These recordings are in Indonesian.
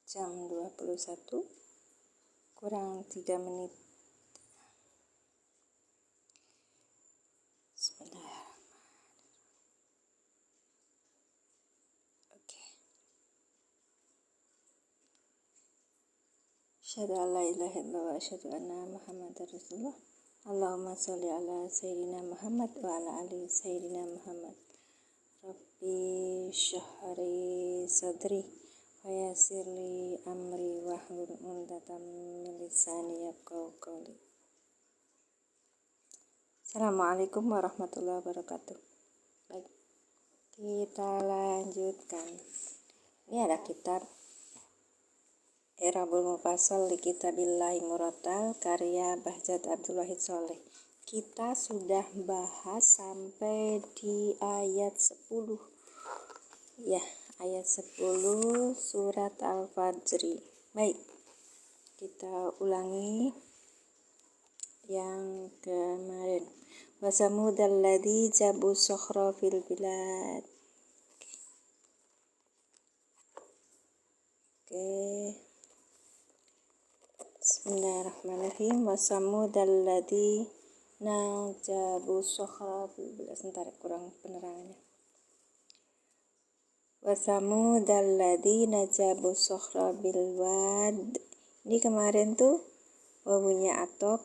jam 21 kurang 3 menit. Bismillahirrahmanirrahim. Oke. Asyhadu an la ilaha illallah wa asyhadu anna Muhammadar Rasulullah. Allahumma sholli ala sayyidina Muhammad wa ala ali sayyidina Muhammad. Rabbi syrahli sadri wa yassirli amri wahlul 'uqdatam min lisani yafqahu qawli. Assalamualaikum warahmatullahi wabarakatuh. Baik, kita lanjutkan. Ini ada kitab I'rabul Mufassal li Kitabillahi Murattal karya Bahjat Abdul Wahid Sholeh. Kita sudah bahas sampai di ayat 10. Ya, ayat 10 surat Al-Fajr. Baik, kita ulangi yang kemarin. Wa samudal ladzi jabu sokhra fil bilad. Oke. Bismillahirrahmanirrahim. Wa samudal ladzi jabu sokhra fil bilad. Sebentar, kurang penerangannya. Wa samudal ladzi jabu sokhra bil wad. Ini kemarin tuh wawunya atop.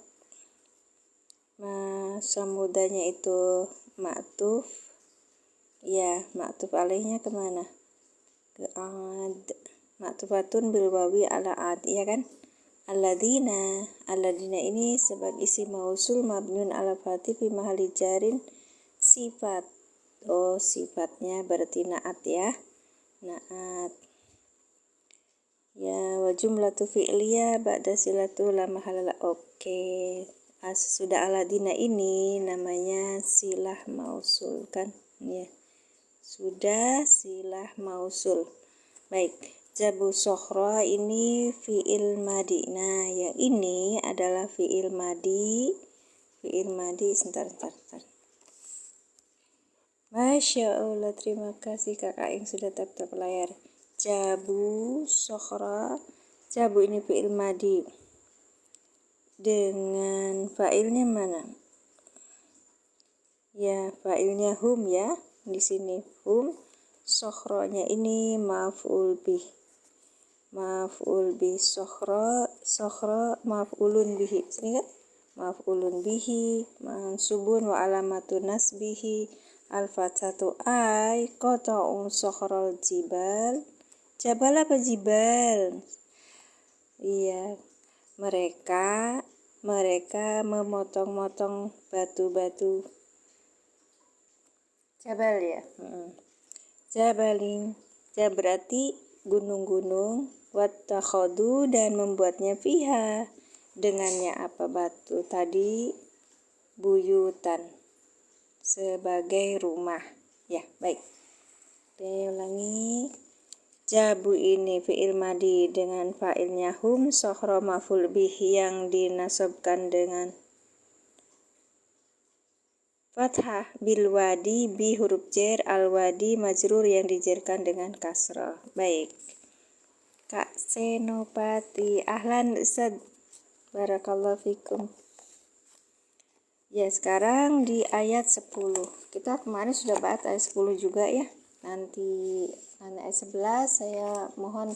Samudanya itu ma'tuf. Ya, ma'tuf alaihnya kemana? Ke ad. Ma'tufatun bil wawi ala ad, ya kan? Alladzina ini sebagai isim mausul mabniun ala fathi fi mahalli jarin sifat. Oh, sifatnya berarti na'at ya. Na'at. Ya, wa jumlatu fi'liyah ba'da silatu la mahalala. Oke. Sudah alladzina ini namanya silah mausul kan? Ya. Sudah silah mausul. Baik. Jabu sokhra ini fi'il madi. Nah, yang ini adalah fi'il madi. Fi'il madi, sebentar. Masya Allah, terima kasih kakak yang sudah tap-tap layar. Jabu sokhra. Jabu ini fi'il madi. Dengan fa'ilnya mana? Ya, fa'ilnya hum ya. Di sini hum. Sokhronya ini maf'ul bih. Maf'ul bih sokhro maf'ulun bihi. Sini kan? Maf'ulun bihi mansubun wa alamatun nasbihi al-fathatu ay qata'un sokhrol jibal. Jabal apa jibal? Iya, mereka memotong-motong batu-batu. Jabal ya. Jabalin. Berarti gunung-gunung. Wattakhadu dan membuatnya fiha. Dengannya apa batu tadi? Buyutan. Sebagai rumah. Ya, baik. Ulangi. Jabu ini fi'il madi dengan fa'ilnya hum sokhro maf'ul bih yang dinasabkan dengan fathah bil wadi bi huruf jar al wadi majrur yang dijarkan dengan kasrah. Baik. Kak Senopati, ahlan Ustaz. Barakallahu fikum. Ya, sekarang di ayat 10. Kita kemarin sudah bahas ayat 10 juga ya. Nanti ayat 11 saya mohon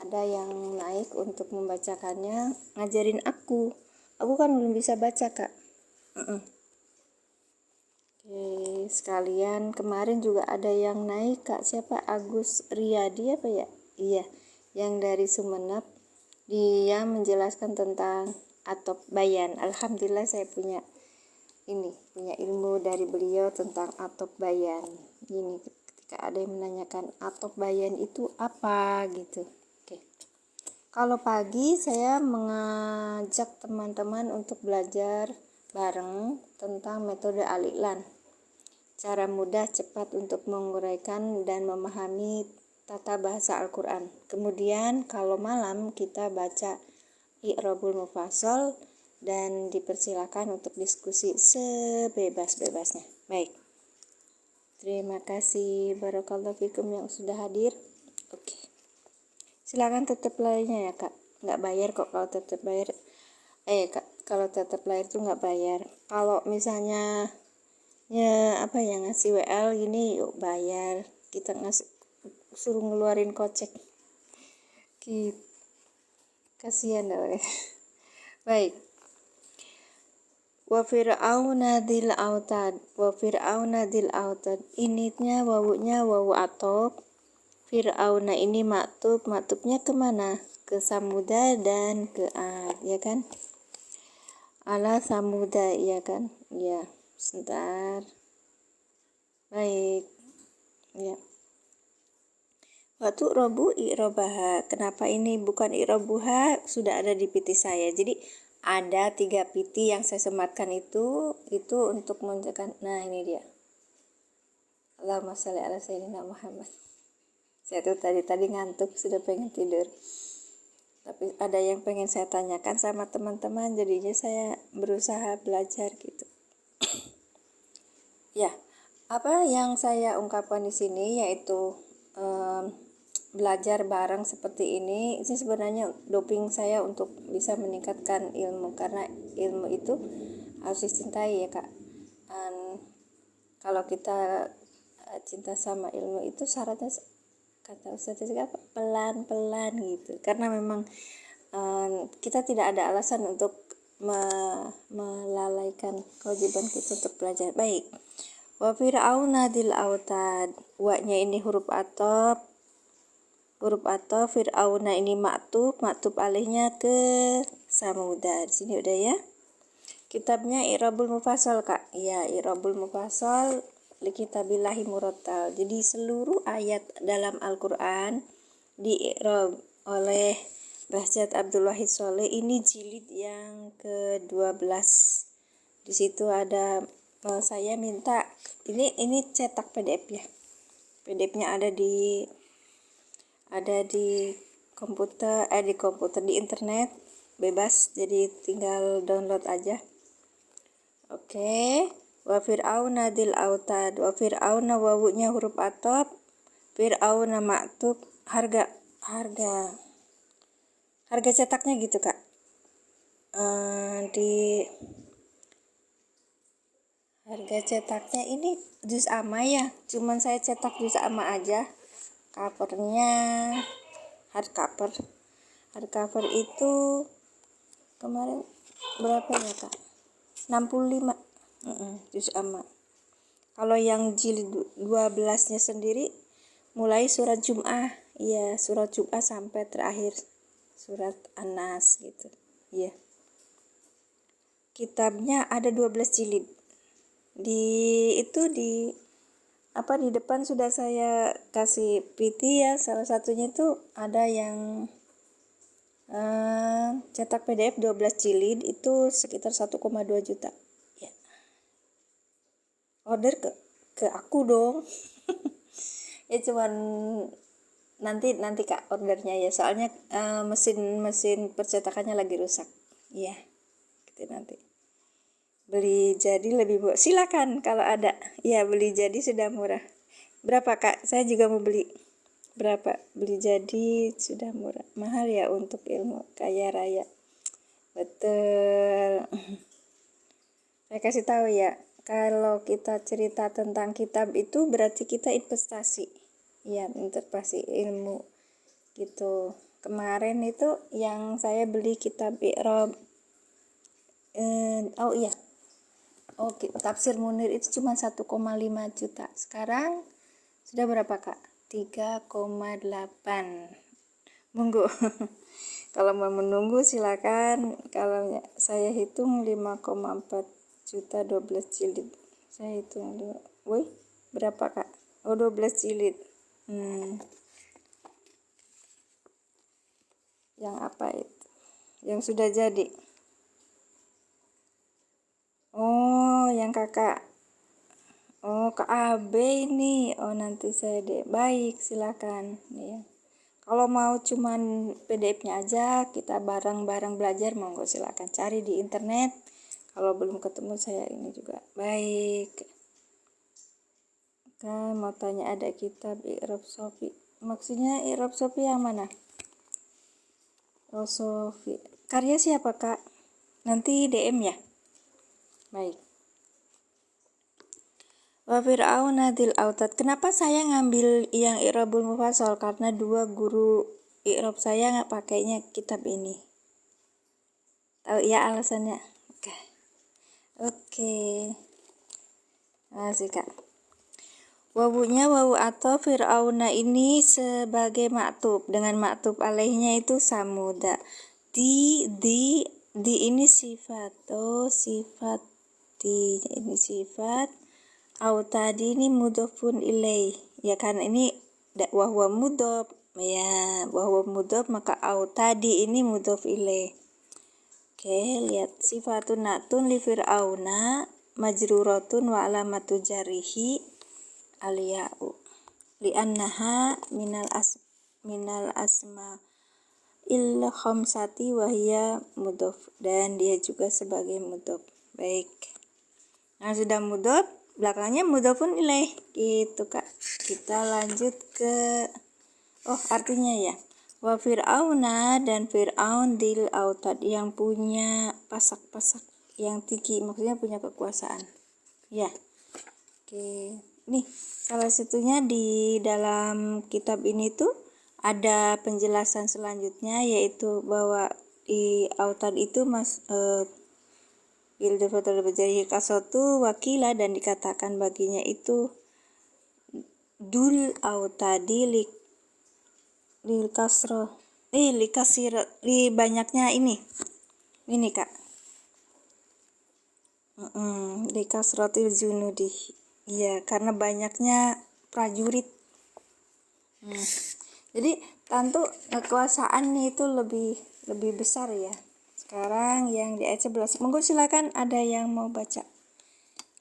ada yang naik untuk membacakannya, ngajarin aku. Aku kan belum bisa baca, Kak. Oke, sekalian kemarin juga ada yang naik, Kak. Siapa? Agus Riyadi apa ya? Iya, yang dari Sumeneb. Dia menjelaskan tentang atop bayan. Alhamdulillah saya punya ilmu dari beliau tentang atop bayan. Ini ketika ada yang menanyakan atop bayan itu apa gitu. Oke. Kalau pagi saya mengajak teman-teman untuk belajar bareng tentang metode al-i'lan. Cara mudah cepat untuk menguraikan dan memahami tata bahasa Al-Quran. Kemudian kalau malam kita baca I'rabul Mufassal dan dipersilakan untuk diskusi sebebas-bebasnya. Baik. Terima kasih. Barakallahu fikum yang sudah hadir. Oke. Silakan tetap layarnya ya kak, nggak bayar kok kalau tetap bayar. Kak, kalau tetap layar tuh nggak bayar. Kalau misalnya ya apa ya, ngasih WL gini yuk bayar, kita suruh ngeluarin kocek gitu, kasihan dong. Baik, wa fir'auna dzil autad, initnya wawunya wawu atop. Fir'auna ini maktubnya kemana? Ke Samuda dan ke Ad, ya kan? Ala Samuda, ya kan? Ya, sebentar. Baik, ya. Waktu robu i'robaha. Kenapa ini bukan i'robuha? Sudah ada di PT saya. Jadi ada 3 PT yang saya sematkan itu untuk menunjukkan. Nah ini dia. Allahumma sholli ala sayyidina Muhammad. Saya tuh tadi ngantuk, sudah pengen tidur. Tapi ada yang pengen saya tanyakan sama teman-teman, jadinya saya berusaha belajar gitu. Ya, apa yang saya ungkapkan di sini yaitu belajar bareng seperti ini sebenarnya doping saya untuk bisa meningkatkan ilmu, karena ilmu itu harus dicintai ya kak. Kalau kita cinta sama ilmu itu syaratnya kata Ustaz apa, pelan-pelan gitu, karena memang kita tidak ada alasan untuk melalaikan kewajiban kita untuk belajar. Baik, wa fir'auna dzil autad, wa-nya ini huruf atop, fir'auna ini maktub alihnya ke Samuda. Di sini udah ya. Kitabnya i'rabul mufassal kak. Ya, i'rabul mufassal li kitabillahi murattal. Jadi seluruh ayat dalam Al-Qur'an di i'rab oleh Bahjat Abdul Wahid Sholeh. Ini jilid yang ke-12. Di situ ada saya minta ini cetak PDF ya. PDF-nya ada di komputer, di internet bebas, jadi tinggal download aja. Oke. Wa fir'auna dzil autad, wa fir'auna wawunya huruf atop, fir'auna maktub, harga cetaknya gitu kak. Di harga cetaknya ini juz amma ya, cuman saya cetak juz amma aja. Covernya hardcover itu kemarin berapa ya kak? 65 juz amma. Kalau yang jilid 12 nya sendiri mulai surat Jum'ah, iya surat Jum'ah sampai terakhir surat An-Nas gitu. Iya, kitabnya ada 12 jilid. Di depan sudah saya kasih PT ya, salah satunya itu ada yang cetak PDF 12 jilid itu sekitar 1,2 juta ya. Order ke aku dong. Ya cuman nanti kak ordernya ya, soalnya mesin percetakannya lagi rusak ya gitu. Nanti beli jadi lebih murah, silakan kalau ada ya, beli jadi sudah murah. Berapa kak? Saya juga mau beli. Berapa? Beli jadi sudah murah. Mahal ya untuk ilmu kaya raya. Betul. Saya kasih tahu ya, kalau kita cerita tentang kitab itu berarti kita investasi. Ya, investasi ilmu gitu. Kemarin itu yang saya beli kitab i'rab Tafsir Munir itu cuma 1,5 juta. Sekarang sudah berapa kak? 3,8. Monggo. Kalau mau menunggu silakan. Kalau saya hitung 5,4 juta 12 jilid. Saya hitung dulu. Woi, berapa kak? 12 jilid. Yang apa itu? Yang sudah jadi. Oh, yang kakak. Oh, Kak AB ini. Oh, nanti saya deh. Baik, silakan. Ya. Kalau mau cuman PDF-nya aja, kita bareng-bareng belajar, monggo silakan cari di internet. Kalau belum ketemu saya ini juga. Baik. Kan mau tanya ada kitab i'rab Sofi. Maksudnya i'rab Sofi yang mana? Rosofi. Karya siapa kak? Nanti DM ya. Baik. Wa fir'auna dzil autad. Kenapa saya ngambil yang i'rabul mufassal? Karena dua guru i'rab saya nggak pakainya kitab ini. Tahu ya alasannya? Oke. Masih kak. Wawunya wawu atau fir'auna ini sebagai maktub. Dengan maktub alaihnya itu samuda. Di ini sifat. Sifat di ini sifat. Au tadi ini mudhofun ilaih. Ya kan ini wahwa mudhof. Ya, wahwa mudhof maka au tadi ini mudhof ilaih. Oke, lihat sifatun natun li fir'auna majruratun wa alamatu jarihi aliya'u li'annaha minal asma il khamsati wa hiya mudhof, dan dia juga sebagai mudhof. Baik. Nah, sudah mudhof, belakangnya mudhofun ilaih gitu kak. Kita lanjut ke artinya ya. Wa fir'auna, dan fir'aun dil autad yang punya pasak-pasak yang tinggi, maksudnya punya kekuasaan ya. Oke, nih salah satunya di dalam kitab ini tuh ada penjelasan selanjutnya, yaitu bahwa di autad itu ildafatul berjari kasatu wakila, dan dikatakan baginya itu dul autadi lil kasro li banyaknya ini kak, li kasrotil junudi, iya karena banyaknya prajurit. Jadi tentu kekuasaannya itu lebih besar ya. Sekarang yang di ayat 11, monggo silakan ada yang mau baca.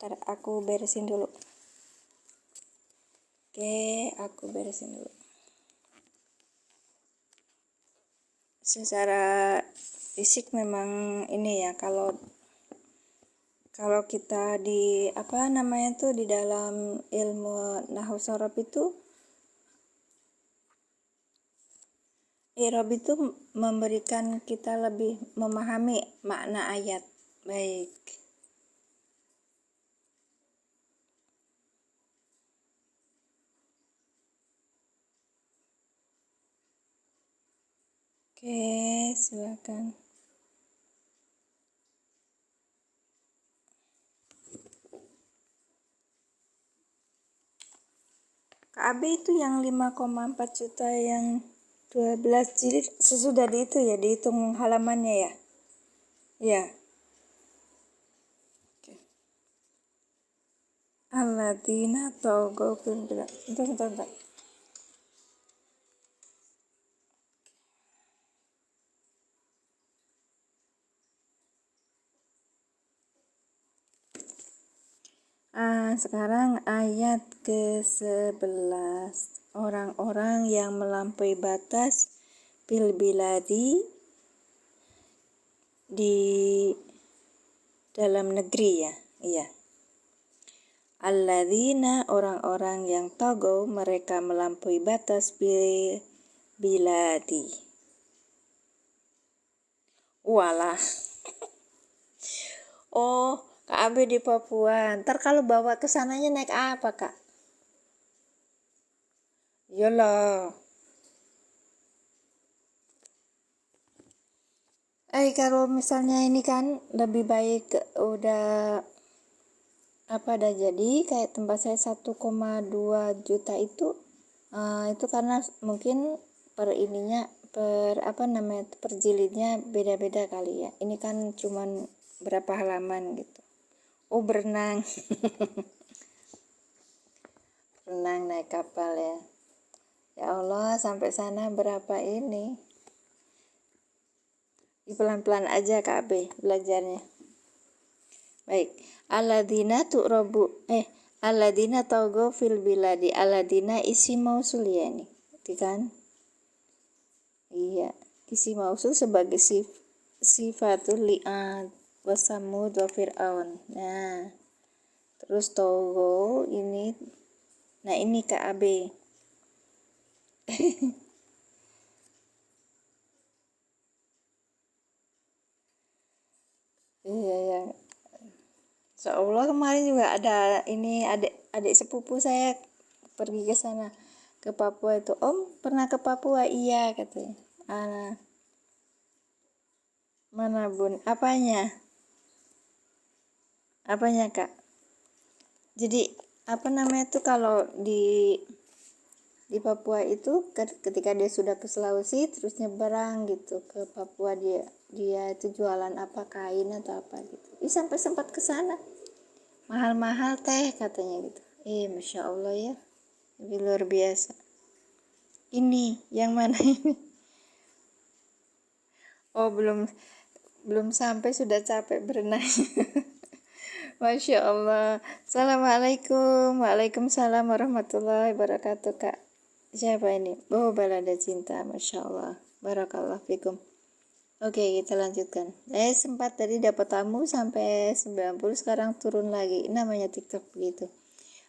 Ntar aku beresin dulu. Oke, aku beresin dulu. Secara fisik memang ini ya, kalau kita di di dalam ilmu nahwu sorof itu, i'rab itu memberikan kita lebih memahami makna ayat. Baik. Oke, silakan. KB itu yang 5,4 juta yang 12 jilid sesudah itu ya, dihitung halamannya ya. Ya. Oke. Alladzina taghaw fil bilad. Bentar. Sekarang ayat ke-11. Orang-orang yang melampaui batas bil biladi di dalam negeri ya. Iya. Alladzina, orang-orang yang taghaw, mereka melampaui batas bil biladi. Walah. Oh, KB di Papua. Ntar kalau bawa ke sananya naik apa, Kak? Yolah. Kalau misalnya ini kan lebih baik udah jadi kayak tempat saya 1,2 juta itu karena mungkin per jilidnya beda-beda kali ya. Ini kan cuman berapa halaman gitu. Berenang. Renang naik kapal ya. Ya Allah, sampai sana berapa ini? Pelan-pelan aja KB belajarnya. Baik. Alladzina taghaw fil biladi. Alladzina isi mausul ya ini. Kan? Iya, isi mausul sebagai sifatul li'ad wa samud wa fir'aun. Nah, terus taghaw ini. Nah, ini KB. Iya ya. Seolah kemarin juga ada ini adik sepupu saya pergi ke sana ke Papua itu. Om pernah ke Papua? Iya katanya. Ah, mana bun? Apanya? Apanya kak? Jadi apa namanya tuh kalau di Papua itu ketika dia sudah ke Sulawesi terus nyeberang gitu ke Papua, dia itu jualan apa, kain atau apa gitu. Sampai sempat ke sana. Mahal-mahal teh katanya gitu. Masya Allah ya. Lebih luar biasa. Ini yang mana ini? Oh, belum sampai sudah capek berenang. Masya Allah. Assalamualaikum. Waalaikumsalam warahmatullahi wabarakatuh kak. Siapa ini? Oh, balada cinta. Masya Allah. Barakallah fikum. Oke, kita lanjutkan. Saya sempat tadi dapat tamu sampai 90, sekarang turun lagi. Namanya TikTok begitu.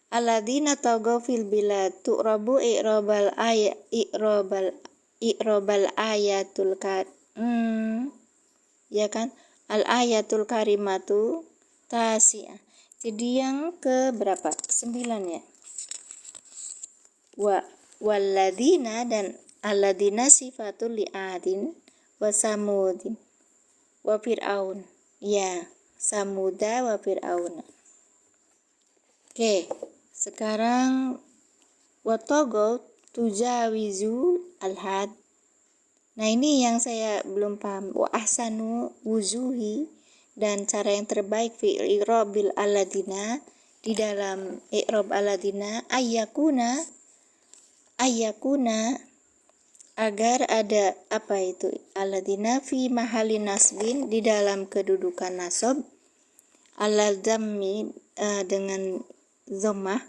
Alladzina tagaw fil bilad tu'rabu i'rabal ayatul ya kan? Al ayatul karimatu tasi'ah. Jadi yang ke berapa? 9 ya. Walladina dan alladina sifatul li'adin wa samudin wa fir'aun. Ya, samuda wa fir'aun. Oke, sekarang watogo tujawizu al-had. Nah, ini yang saya belum paham. Wa ahsanu wuzuhi, dan cara yang terbaik fi i'rabil aladina, di dalam i'rab aladina, ayyakuna agar ada apa itu aladina fi mahali nasbin, di dalam kedudukan nasab, aladammi dengan dhammah,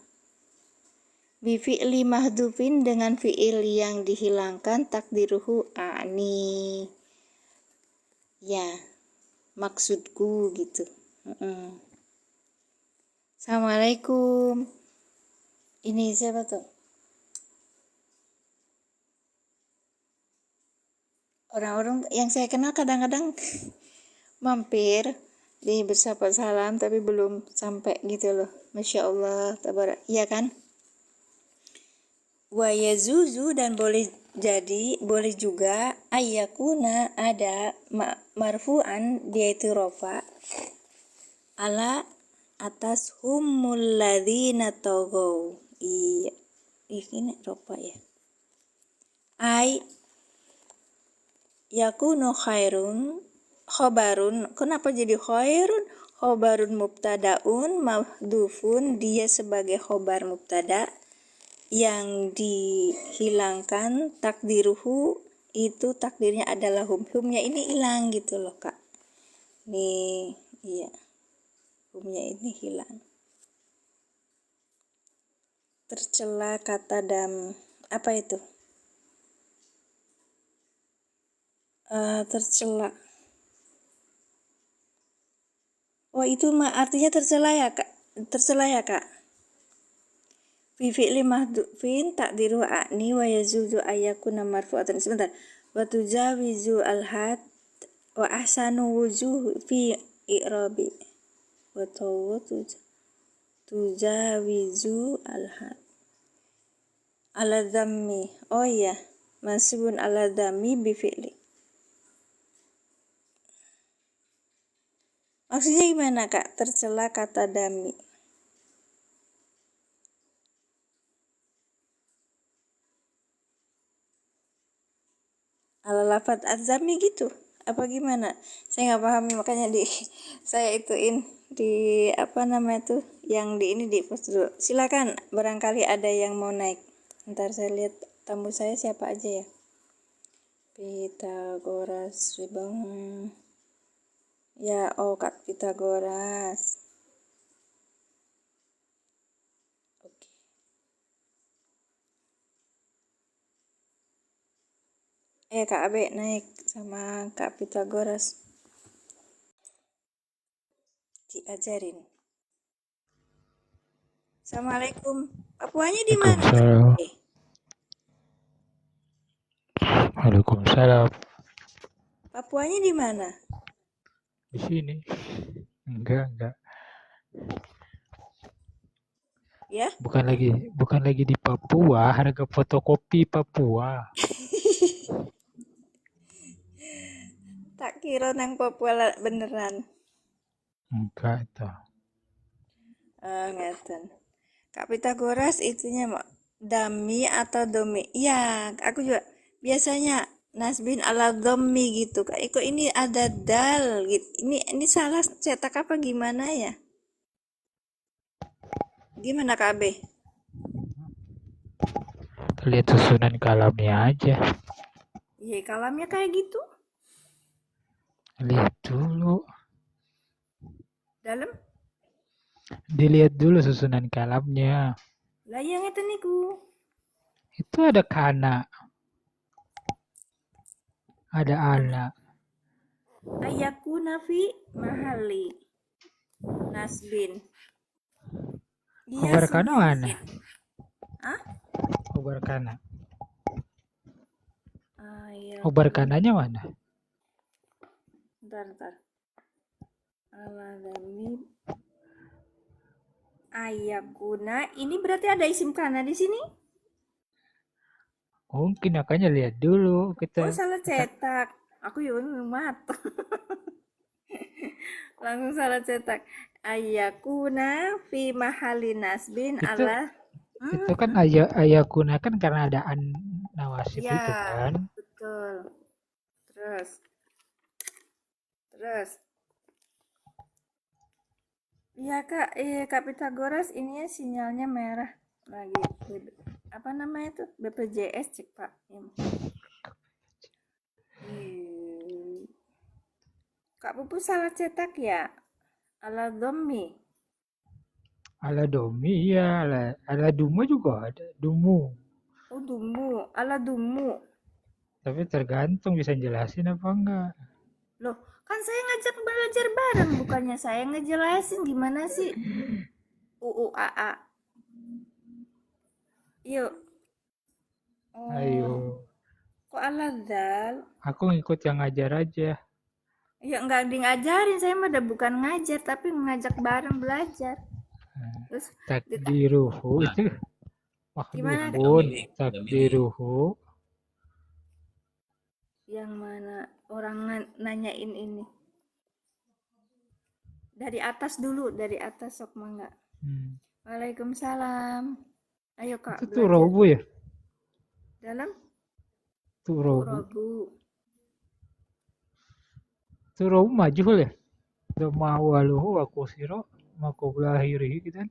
bi fi'li mahdhufin dengan fi'il yang dihilangkan, takdiruhu ani, ya maksudku gitu. Assalamualaikum. Ini siapa tuh? Orang-orang yang saya kenal kadang-kadang mampir di bersapa salam tapi belum sampai gitu loh. Masya Allah, tabarak. Iya kan? Wa yazuzu, dan boleh juga ayyakuna ada marfu'an, dia itu rofa, ala atas humul ladzina tagaw. Iya. Ini rofa ya. Ai yakunu khairun khobarun. Kenapa jadi khairun? Khobarun mubtadaun mahdufun, dia sebagai khobar mubtada yang dihilangkan, takdiruhu, itu takdirnya adalah humnya ini hilang gitu loh kak. Nih, iya, humnya ini hilang. Tercela kata dam, apa itu? Tercela. Oh, itu artinya tercela ya kak? Tercela ya kak? Fi fi'li mahdhufin takdiru a'ni wa yazuzu ayyakuna marfu'atan. Sebentar. Wa tujawizu al-had wa ahsanu wujuh fi i'rabi. Wa tujawizu al-had. Ala dhammi. Oh iya. Mansubun ala dhammi bi fi'li. Maksudnya gimana kak? Tercela kata dami. Ala lafad azami gitu, apa gimana? Saya nggak paham, makanya saya ituin di apa namanya tuh yang di ini di post dulu. Silakan, barangkali ada yang mau naik. Ntar saya lihat tamu saya siapa aja ya. Pitagoras Ribang. Ya, oh Kak Pitagoras. Kak Abe naik sama Kak Pitagoras. Diajarin. Assalamualaikum. Papuanya di mana? Waalaikumsalam. Papuanya di mana? di sini. Enggak. Ya, Bukan lagi di Papua, harga fotokopi Papua. tak kira nang Papua beneran. Enggak itu. Ngeten. Kak Pitagoras itunya dami atau domi. Iya, aku juga biasanya nasbin ala domi gitu. Kak, kok ini ada dal gitu. Ini salah cetak apa gimana ya? Gimana Kak Abe? Lihat susunan kalamnya aja. Iya, kalamnya kayak gitu. Lihat dulu. Dalam? Dilihat dulu susunan kalamnya. Lah yang ngeten niku. Itu ada kana, ada ana. Ayakuna fi mahali nasbin. Iya, Khobar kana sudah mana? Hah? Khobar kana. Ayakuna. Khobar kananya mana? Ntar. Aladami ayakuna. Ini berarti ada isim kana di sini? Mungkin makanya lihat dulu Oh, kita. salah cetak. Aku ya mata. Langsung salah cetak. Ayakuna fi mahali nasbin Itu ala. itu kan ayakuna kan karena ada an nawasib Ya, itu kan. betul. Terus. Iya Kak, Kak Pitagoras ini sinyalnya merah lagi. Apa namanya tuh? BPJS cek Pak. Kak Pupu salah cetak ya? Ala domi. Ala domi ya, ala dumu juga ada. Dumu. Oh dumu, ala dumu. Tapi tergantung bisa jelasin apa enggak. Loh, kan saya ngajak belajar bareng, bukannya saya ngejelasin gimana sih? UUAA. Yuk. Oh, Ayo. kok ala dal? Aku ngikut yang ngajar aja. Ya nggak di ngajarin, saya mah udah bukan ngajar, tapi ngajak bareng belajar. Terus Takdiruhu itu gimana mahdhufun. Takdiruhu yang mana orang nanyain ini? Dari atas dulu, dari atas sok mangga. Waalaikumsalam. Ayo Kak, itu tuh belajar. robu ya? Dalam? Turobu. Turobu majhul ya? Dama waluhu wa kusiro maqobla akhirih gitu kan.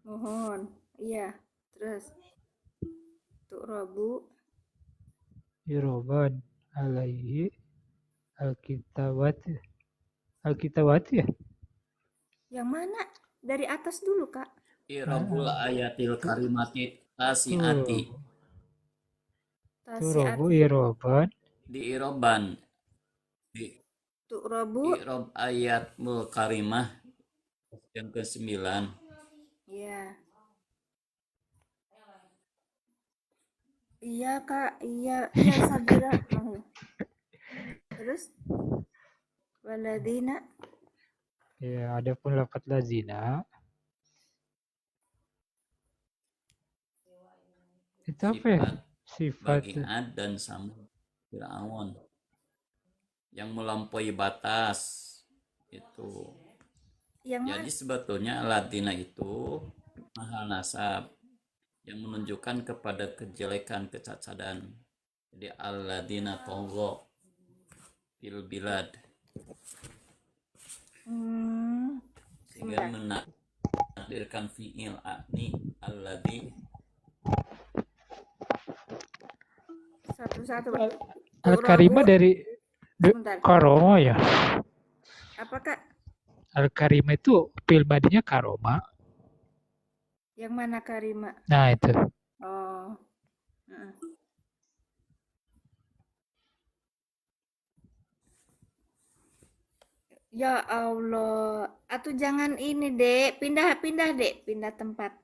Mohon. Iya. Terus Tu'robu Iroban alaihi alkitabati. Alkitabati ya? yang mana? Dari atas dulu Kak. Irabul ayatil karimati tasiati. Turobu iroban. Di iroban. Tu'robu. Irob ayat karimah yang ke-9. Iya. Iya Kak, iya Sabira. Terus waladina. Ya, ada pun lafaz lazina. Itu apa ya? Sifat bagi Ad dan Samud Fir'aun yang melampaui batas itu. Jadi sebetulnya ladina itu mahal nasab yang menunjukkan kepada kejelekan, kecacatan. Jadi al-ladina togho fil bilad. Sehingga menakdirkan fi'il akni alladhi. Satu-satu. Al-Karimah dari Karoma ya? Apa Kak? Al-Karimah itu fi'il madinya karoma. Yang mana Karima? Nah itu. Oh. Ya Allah, atau jangan ini Dek, pindah Dek, pindah tempat.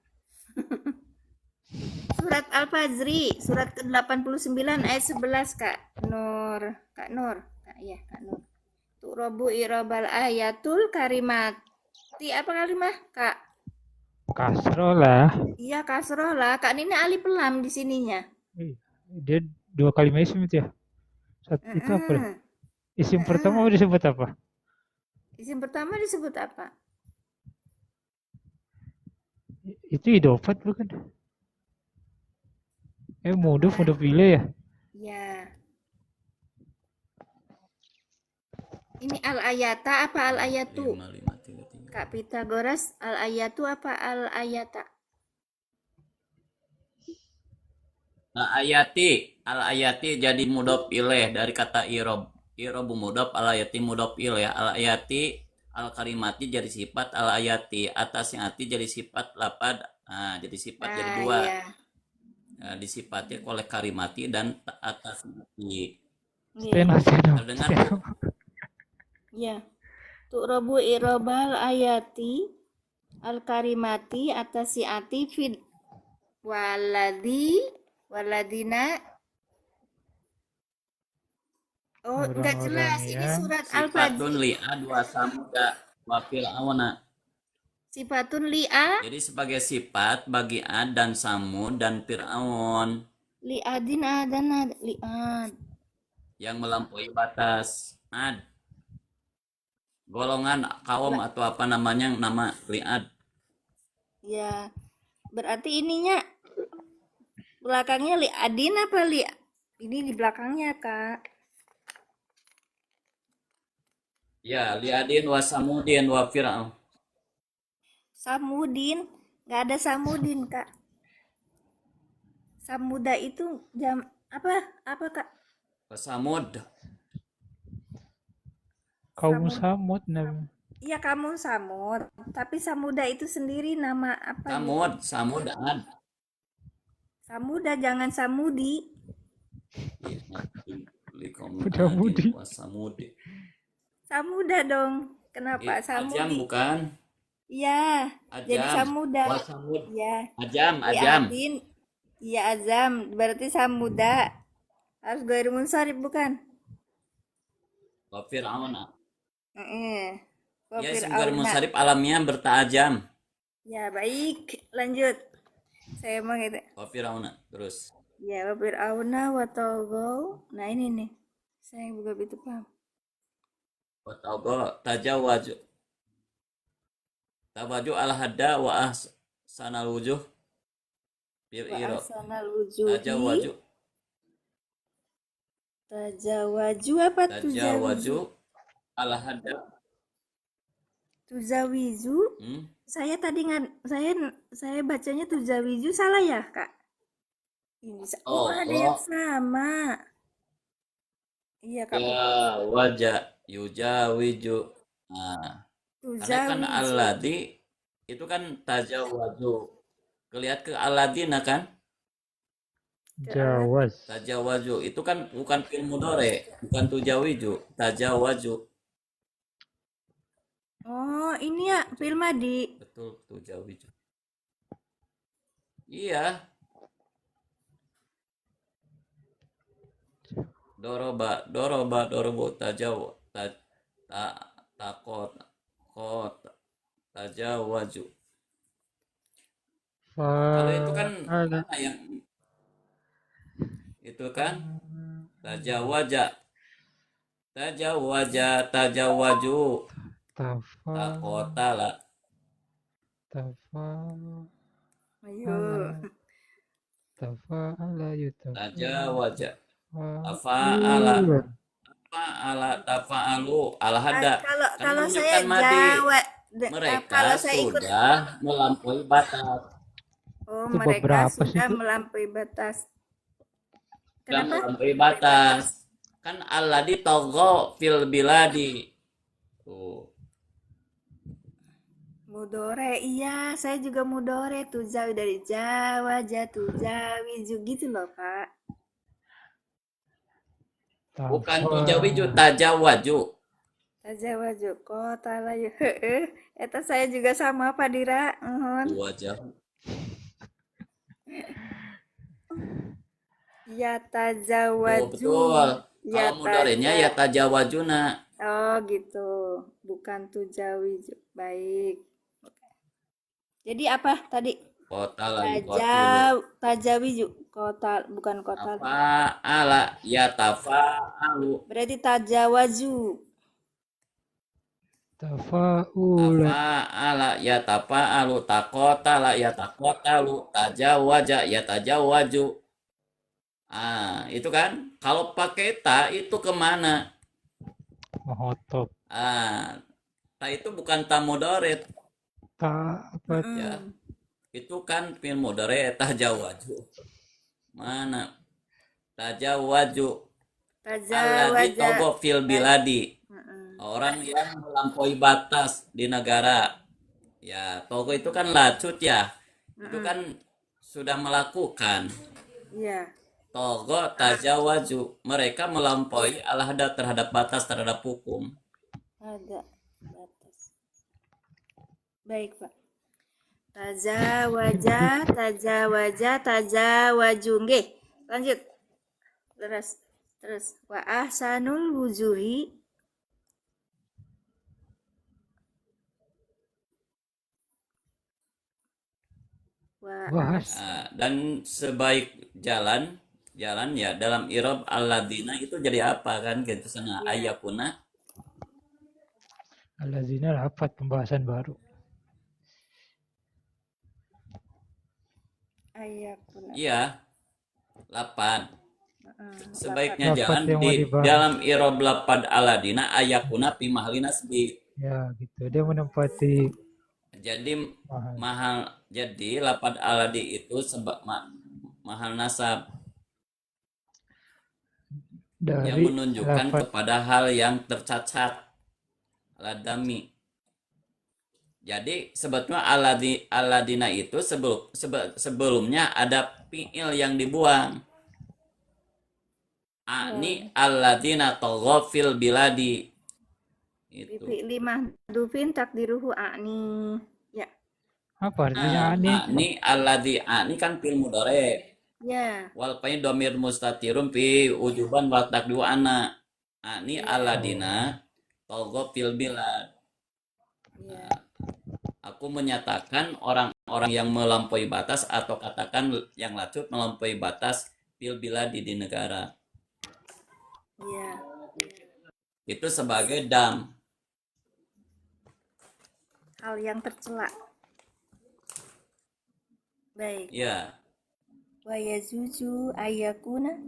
Surat Al-Fajri, surat ke-89 ayat 11 Kak Nur. Kak Nur. Kak Nur. Tu'robu irobal ayatul karimati. Apa kalimah, Kak? Kasro lah. Iya, kasroh lah. Kak, ini alif lam di sininya. Dia dua kalimat isim itu ya. Itu apa deh? Heeh. Isim pertama disebut apa? Isim pertama disebut apa? Itu idofat bukan? Mudhof ilai ya. Ya. Ini al-ayata apa al-ayatu? 5533. Kak Pitagoras, al-ayatu apa al-ayata? Al-ayati jadi mudhof ilaih dari kata irob. Irobu mudhof, al-ayati mudhof ilaih. Al-ayati al-karimati jadi sifat, al-ayati atasnya ati jadi sifat lapad. Nah, jadi sifat jadi dua. Iya. Nah, disifati oleh karimati dan atasnya ati. Steno. Terdengar Bu? Ya. Tu'robu irobal ayati al-karimati atasiati fid waladina. Oh, enggak jelas. Ini surat Sifatun Al-Fajr. li'a dua samuda wa fir'auna. Sifatun li'a. Jadi sebagai sifat bagi Ad dan Samud dan Fir'aun Li'adin adan li'ad. yang melampaui batas. Ad. Golongan kaum atau apa namanya, nama li'ad. Ya. Berarti ininya belakangnya li'adin apa li'ad? Ini di belakangnya, Kak. Ya, li'adin wa samudin wa fir'aun. Samudin, nggak ada Samudin, Kak. Samuda itu jam apa Kak? Wa Samud. Kaum Samud namanya. Iya, kamu Samud. Tapi Samuda itu sendiri nama apa? Samud Ad. Samuda, jangan Samudi. Udah Mudi. Wa Samud. Samuda dong. Kenapa Ajam Samudi? bukan? Iya, jadi Ajam. Samuda. Wa Samud. Iya. Ajam. Li'adin. Iya, azam. Berarti Samuda. Harus gair munsharif bukan? Wa fir'aun. Wa Ya, gair fir'auna. munsharif alamnya bertajam. Ya, baik. Lanjut. Saya mau gitu. Wa fir'aun. Terus. Ya, wa fir'auna wa taghaw. Nah, ini nih. Saya juga begitu paham. Wa tajawaju. Tabaju al-hadda wa ahsanal wujuh. Bil Wa iro. ahsanal wujuhi. Tajawaju. Tajawaju apa Tajawaju al-hadda. Tuzawizu. Saya tadi saya bacanya tuzawizu salah ya, Kak? Ini ada yang sama. Iya, Kak. Ya, wajah yujawiju. Nah, karena kan alladhi itu kan tajawaju. Kelihat ke alladina kan? Jawaz. Tajawaju itu kan bukan fi'il mudhari, bukan tujawiju, tajawaju. Oh, ini ya fi'il madhi. Betul, tujawiju. Iya. Dorobo, tajawaju. Kalau itu kan apa yang itu kan tajawaju takotala. Ayo. Tafa'ala Tajawaja. Tafa'alu al-hada. Kalau saya Jawa, mereka sudah melampaui batas. Oh, Itu mereka beberapa sih, sudah Bu? melampaui batas. Sudah Kenapa? melampaui batas. Kan alladzi tagha fil biladi. Tuh. Mudore, iya, saya juga mudore. Tuzawi dari Jawa, jatuzawi gitu loh, Pak. Bukan tujawiju, tajawaju. Tajawaju kota layu. Eta saya juga sama Pak Dira. Wajah. Ya tajawaju. Betul. Kalau mudorenya ya tajawajuna. Oh gitu, bukan tujawi. Baik. Jadi apa tadi? Kota la yuqatilu. Tajawiju. Kota bukan kota. Tafa'ala yatafa'alu. Berarti tajawaju. Tafa'ula. Tafa'ala yatafa'alu. Taqotala yatakotalu. Tajawaja yatajawaju. Itu kan. Kalau pakai ta itu kemana? Mahotop. Ta itu bukan ta mudhari'. Ta apa? Ya, itu kan fi'il mudhari' tajawaju. Mana? Tajawaju. Alladzi Tajawaja. togo fil biladi. Orang yang melampaui batas di negara. Ya, togo itu kan lacut ya. Itu kan sudah melakukan. Iya. Togo tajawaju. Mereka melampaui al-hada terhadap batas terhadap hukum. Ada batas. Baik, Pak. Tajawaja, tajawaja, tajawaju. Nggih. Lanjut. Terus wa ahsanul wujuhi Bahas. Dan sebaik jalan ya dalam irob alladzina itu jadi apa kan gitu sana ayakuna. Allazina dapat pembahasan baru. ayakuna. Iya. 8. Sebaiknya Lapan jalan yang mau di dibahas. dalam irob lapad aladina ayakuna fi mahli nasbi. Ya gitu. Dia menempati Jadi mahal. mahal. Jadi lapad aladi itu mahal nasab yang Dari menunjukkan lafaz kepada hal yang tercacat. Aladami. Jadi sebetulnya aladina itu sebelumnya ada fi'il yang dibuang. Ani alladina taghaw fil biladi. Itu. Fi'li mahdhufin takdiruhu a'ni. Ya. apa artinya ani? Ani alladzi ani kan fi'il mudhari'. Ya. Wal fa'il dhamir mustatirun fi wujuban wa taqdiru ana. Ani alladina taghaw fil bilad. Ya. Aku menyatakan orang-orang yang melampaui batas atau katakan yang lacut melampaui batas fil biladi di negara. Ya. Itu sebagai dam. Hal yang tercela. Baik. Ya. Wa yazuju ayakuna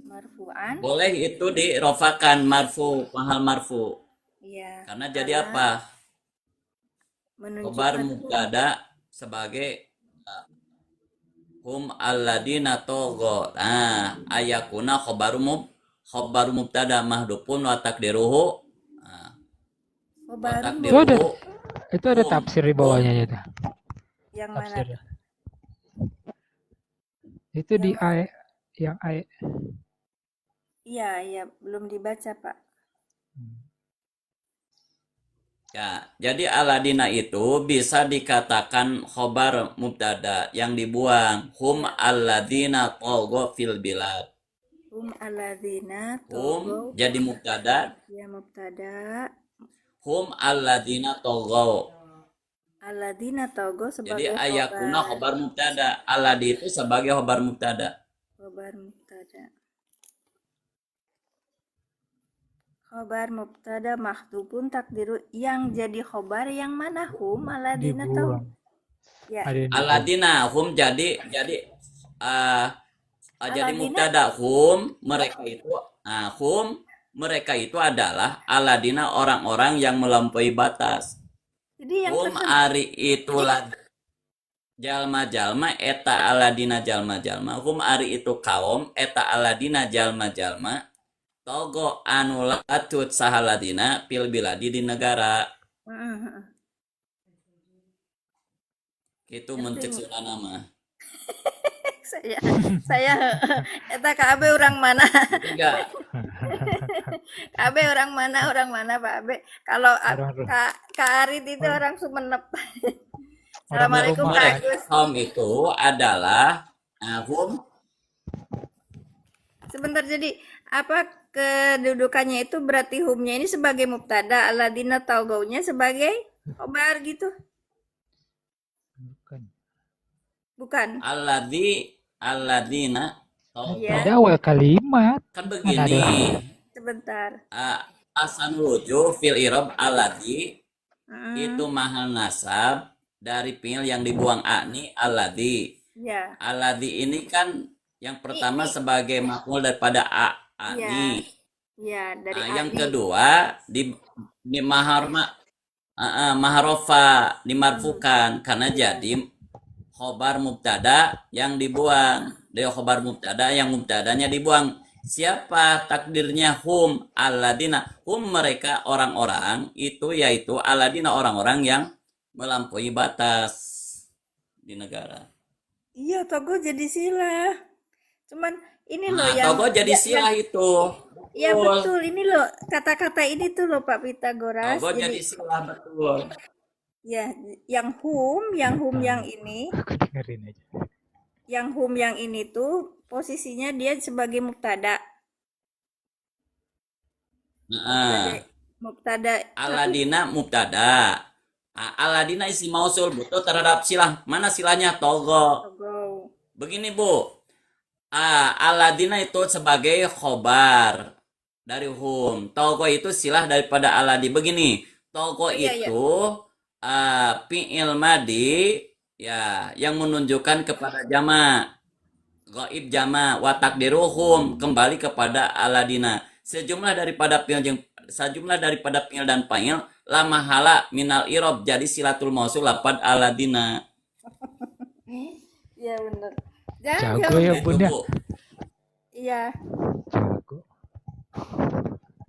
marfu'an. Boleh itu dirofakan marfu, mahal marfu. Iya. Karena jadi apa? Khobar mubtada sebagai hum alladina togo. Ayakuna khobaru mubtada mahdupun wa takdiruhu. Itu ada tafsir di bawahnya itu. Yang Tafsir. mana? Itu di ayat yang ayat. Iya, belum dibaca, Pak. Ya, jadi aladina itu bisa dikatakan khobar mubtada yang dibuang. Hum alladina togo fil bilad. Hum aladzina Hum jadi mubtada. Ya, mubtada. Hum alladina togo. Alladzina togo sebagai Jadi ayakuna khobar mubtada. Aladi itu sebagai khobar mubtada. Khobar mubtada. Khobar mubtada mahdhufun takdiru yang jadi khobar yang mana hum alladzina togo. Ya. Alladzina hum jadi mubtada hum mereka itu adalah alladzina orang-orang yang melampaui batas. Jadi yang hum ari itulah jalma-jalma eta alladzina jalma-jalma. Hum ari itu kaum eta alladzina jalma-jalma. Togo anu latut sahaladina pil biladi di negara. Itu mencek sudah nama. saya eta KB orang mana? Enggak. KB orang mana Pak AB? Kalau Kak Arit itu orang Sumenep. Assalamualaikum Kak Agus. Hum itu adalah hum. Sebentar, jadi apa kedudukannya itu berarti humnya ini sebagai mubtada, Aladina taugonya sebagai khobar gitu. Bukan. Bukan. Alladzina Iya, Pada awal kalimat. kan Mana ada? begini. sebentar. Asanul wujuh fil irob alladzi itu Mm, mahal nasab dari fiil yang dibuang ani alladzi. ya. Alladzi ini kan yang pertama I, sebagai maf'ul daripada ya. ani. Ya, dari Yang AI. kedua di maharofa dimarfukan karena jadi khobar mubtada yang dibuang. Dia khobar mubtada yang mubtadanya dibuang. Siapa takdirnya hum aladina? Hum mereka orang-orang itu yaitu aladina orang-orang yang melampaui batas di negara. Iya, Togo jadi sila. Cuman ini loh Nah, yang Togo jadi silah itu. ya Betul. betul ini loh kata-kata ini tuh loh Pak Pitagoras. Togo Jadi jadi silah betul. ya yang hum yang ini, Aku dengerin aja. yang hum yang ini tuh posisinya dia sebagai mubtada. Sebagai Nah, mubtada tapi aladina mubtada. Aladina isi mausul butuh terhadap silah. Mana silahnya? Togo. Togo. Begini Bu. Aladina itu sebagai khobar dari hum. Togo itu silah daripada aladi. Begini. Togo Oh iya ya. itu fi'il madi ya yang menunjukkan kepada jama. Gaib jama wa takdiruhum kembali kepada aladina. Sejumlah daripada fi'il dan fa'il la mahala minal irob jadi silatul mausul lapad aladina. Iya benar. Jangan Jago jauh. ya Itu bunda. Bu. Iya. Jago.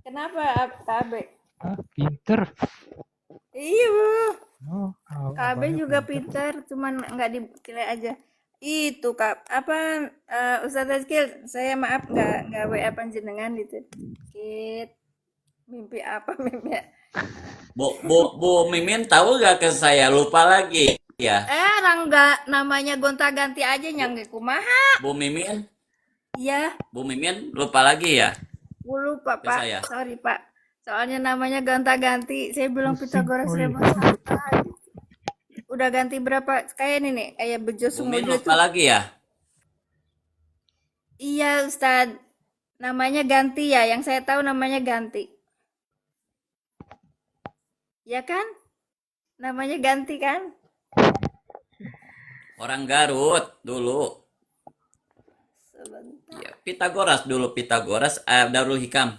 Kenapa KB? Pinter. Iya, Bu. Oh, KB abangnya juga pinter. pintar, cuman nggak dinilai aja. Itu Kak, apa Ustaz Rizky, saya maaf nggak WA panjenengan gitu. Kit, mimpi apa mimpi? Bu Mimin tahu gak ke saya? Lupa lagi ya. Rangga namanya gonta-ganti aja nyangge kumaha. Bu Mimin, Iya, Bu Mimin lupa lagi ya lupa ke Pak. saya. Sorry Pak. Soalnya namanya gonta-ganti. Saya bilang Pusing. Pitagoras Oh iya. Rebus. Udah ganti berapa? Kayak ini nih, kayak Bejo Bu Mimin Sumojo itu. lupa lagi ya. Iya Ustaz, namanya ganti ya. Yang saya tahu namanya ganti. Ya kan? Namanya ganti kan? Orang Garut dulu. Sebentar. Ya, Pitagoras dulu Pitagoras Darul Hikam.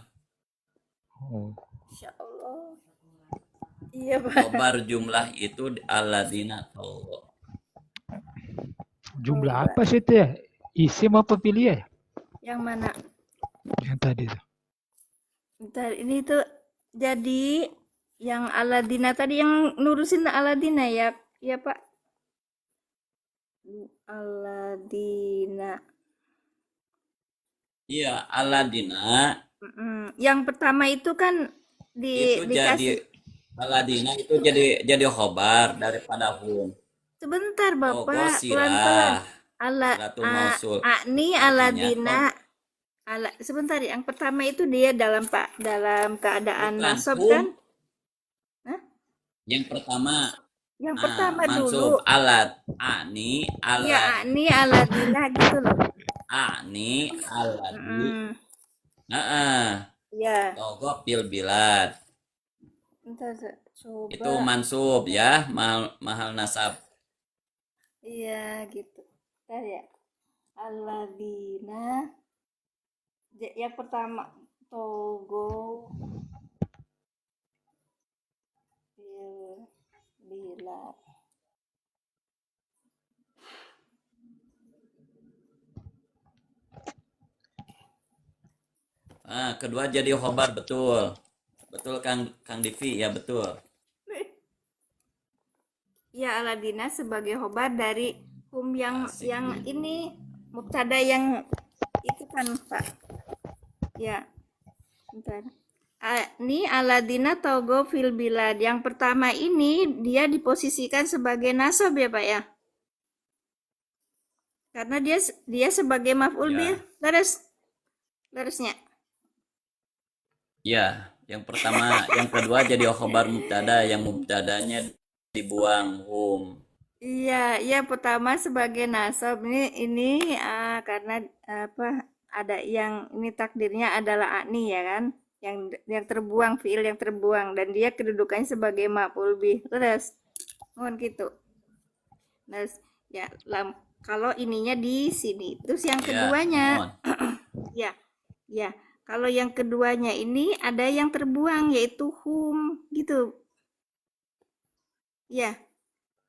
Oh. Insya Allah. Iya Pak. Khobar jumlah itu aladina Togo. Jumlah apa sih itu ya? Isim apa pilih ya? Yang mana? Yang tadi tuh. Bentar, ini tuh jadi yang Aladina tadi yang nurusin Aladina ya, ya Pak. Aladina. Iya, aladina Yang pertama itu kan itu dikasih. jadi aladina itu jadi khobar daripada hum. Sebentar Togo Bapak, pelan-pelan. silah silatul mausul. Ani Artinya Aladina. Sebentar, yang pertama itu dia dalam keadaan bukan nasab hum kan? Hah? yang pertama. Yang pertama Mansub dulu. alat ani Ya, alat Ani Aladina gitu loh. ani aladi. Ya, Togo pil bilad. bentar coba. Itu mansub ya, mahal nasab. Iya, gitu. Bentar ya. Aladina. Yang pertama Togo. Bila. Kedua jadi khobar betul. Betul Kang Divi ya betul. Ya, Aladina sebagai khobar dari hum yang Asik. ini mubtada yang itu kan, Pak. Ya. Bentar. Ini Aladina Togo fil bilad. Yang pertama ini dia diposisikan sebagai nasab ya, Pak ya. Karena dia sebagai maf'ul Ya. bih. Larasnya. Ya, yang pertama, yang kedua jadi khobar mubtada, yang mubtadanya dibuang hum. Iya, iya pertama sebagai nasab ini karena apa ada yang ini takdirnya adalah ani ya kan, yang terbuang fiil yang terbuang dan dia kedudukannya sebagai maf'ul bih. Terus mohon gitu. Terus ya kalau ininya di sini. Terus yang Ya, keduanya, mohon. ya, ya. Kalau yang keduanya ini ada yang terbuang yaitu hum gitu. Ya.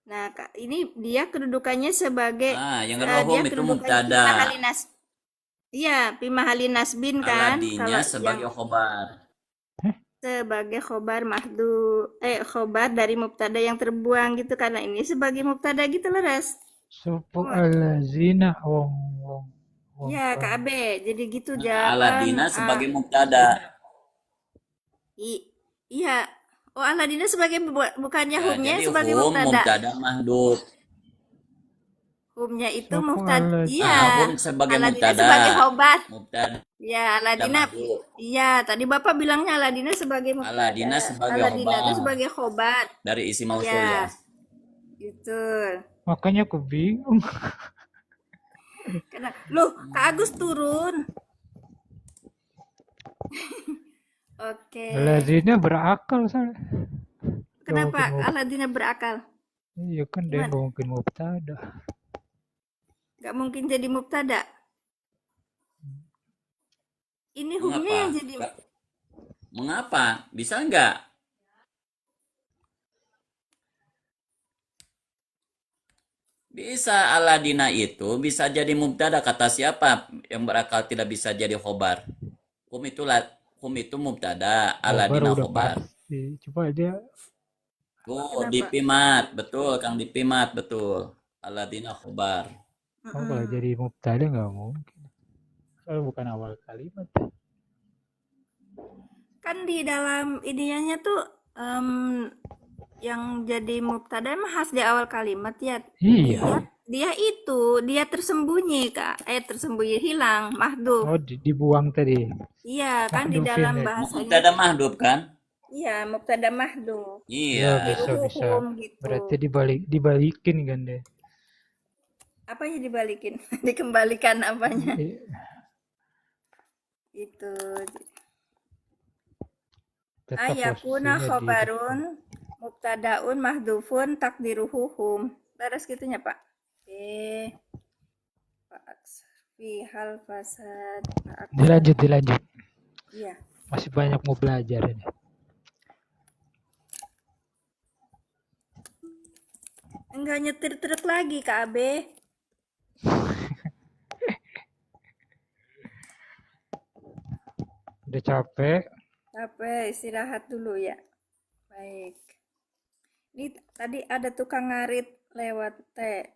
Nah, ini dia kedudukannya sebagai Yang kedua hum dia itu kedudukannya mubtada. iya, Pimahali Nasbin kan? Aladinya Kalau yang sebagai khobar. sebagai khobar dari mubtada yang terbuang gitu karena ini sebagai mubtada gitu loh, Ras. Sopo Mohon. alazina wong wong wong Ya, kang. KB. Jadi gitu Aladina jawaban sebagai mubtada. iya. Oh, Aladina sebagai bukannya Ya, humnya jadi sebagai hum mubtada. mubtada mahdhuf. Humnya itu Sopo mubtada. Iya. Hum sebagai Aladina mubtada. sebagai khobar. Mubtada Ya, Aladina. mahdhuf. Iya, tadi Bapak bilangnya Aladina sebagai mubtada. Aladina sebagai Aladina itu khobar. sebagai khobar. Dari isi mausul ya. Ya, gitu. Makanya aku bingung. Karena, loh, Kak Agus turun. Oke. Alazina berakal soalnya. Gak Kenapa mungkin Aladina berakal? iya kan dia Gimana? gak mungkin mubtada. Gak mungkin jadi mubtada. Ini humnya yang jadi Mengapa? Bisa nggak? Bisa, Aladina itu bisa jadi mubtada. Kata siapa yang berakal tidak bisa jadi khobar? Hum itu hum itu mubtada, Khobar Aladina udah khobar. pasti. Coba dia Tuh, kenapa? dipimat, betul, Kang dipimat, betul. Aladina khobar. kalau jadi mubtada nggak mungkin. Soalnya bukan awal kalimat. Kan di dalam ininya tuh yang jadi mubtada emang khas di awal kalimat ya. Iya. Dia tersembunyi Kak. Tersembunyi hilang, mahdhuf. Oh dibuang tadi. Iya, kan di Mahdhufin dalam ya. bahasanya. Mubtada mahdhuf kan? Iya, mubtada mahdhuf. Ya Iya. bisa. Gitu. Berarti dibalikin kan deh. Apanya dibalikin? Dikembalikan apanya? Iya. Itu. Tetap Ayakuna posisinya di khobarun mubtadaun mahdhufun takdiruhu hum. Beres gitunya, Pak. Oke. Pak fi hal fasad. dilanjut. Iya. Masih banyak mau belajar ini. Enggak nyetir truk lagi, Kak Abe. Udah capek. Capek, istirahat dulu ya. Baik. Ini tadi ada tukang ngarit lewat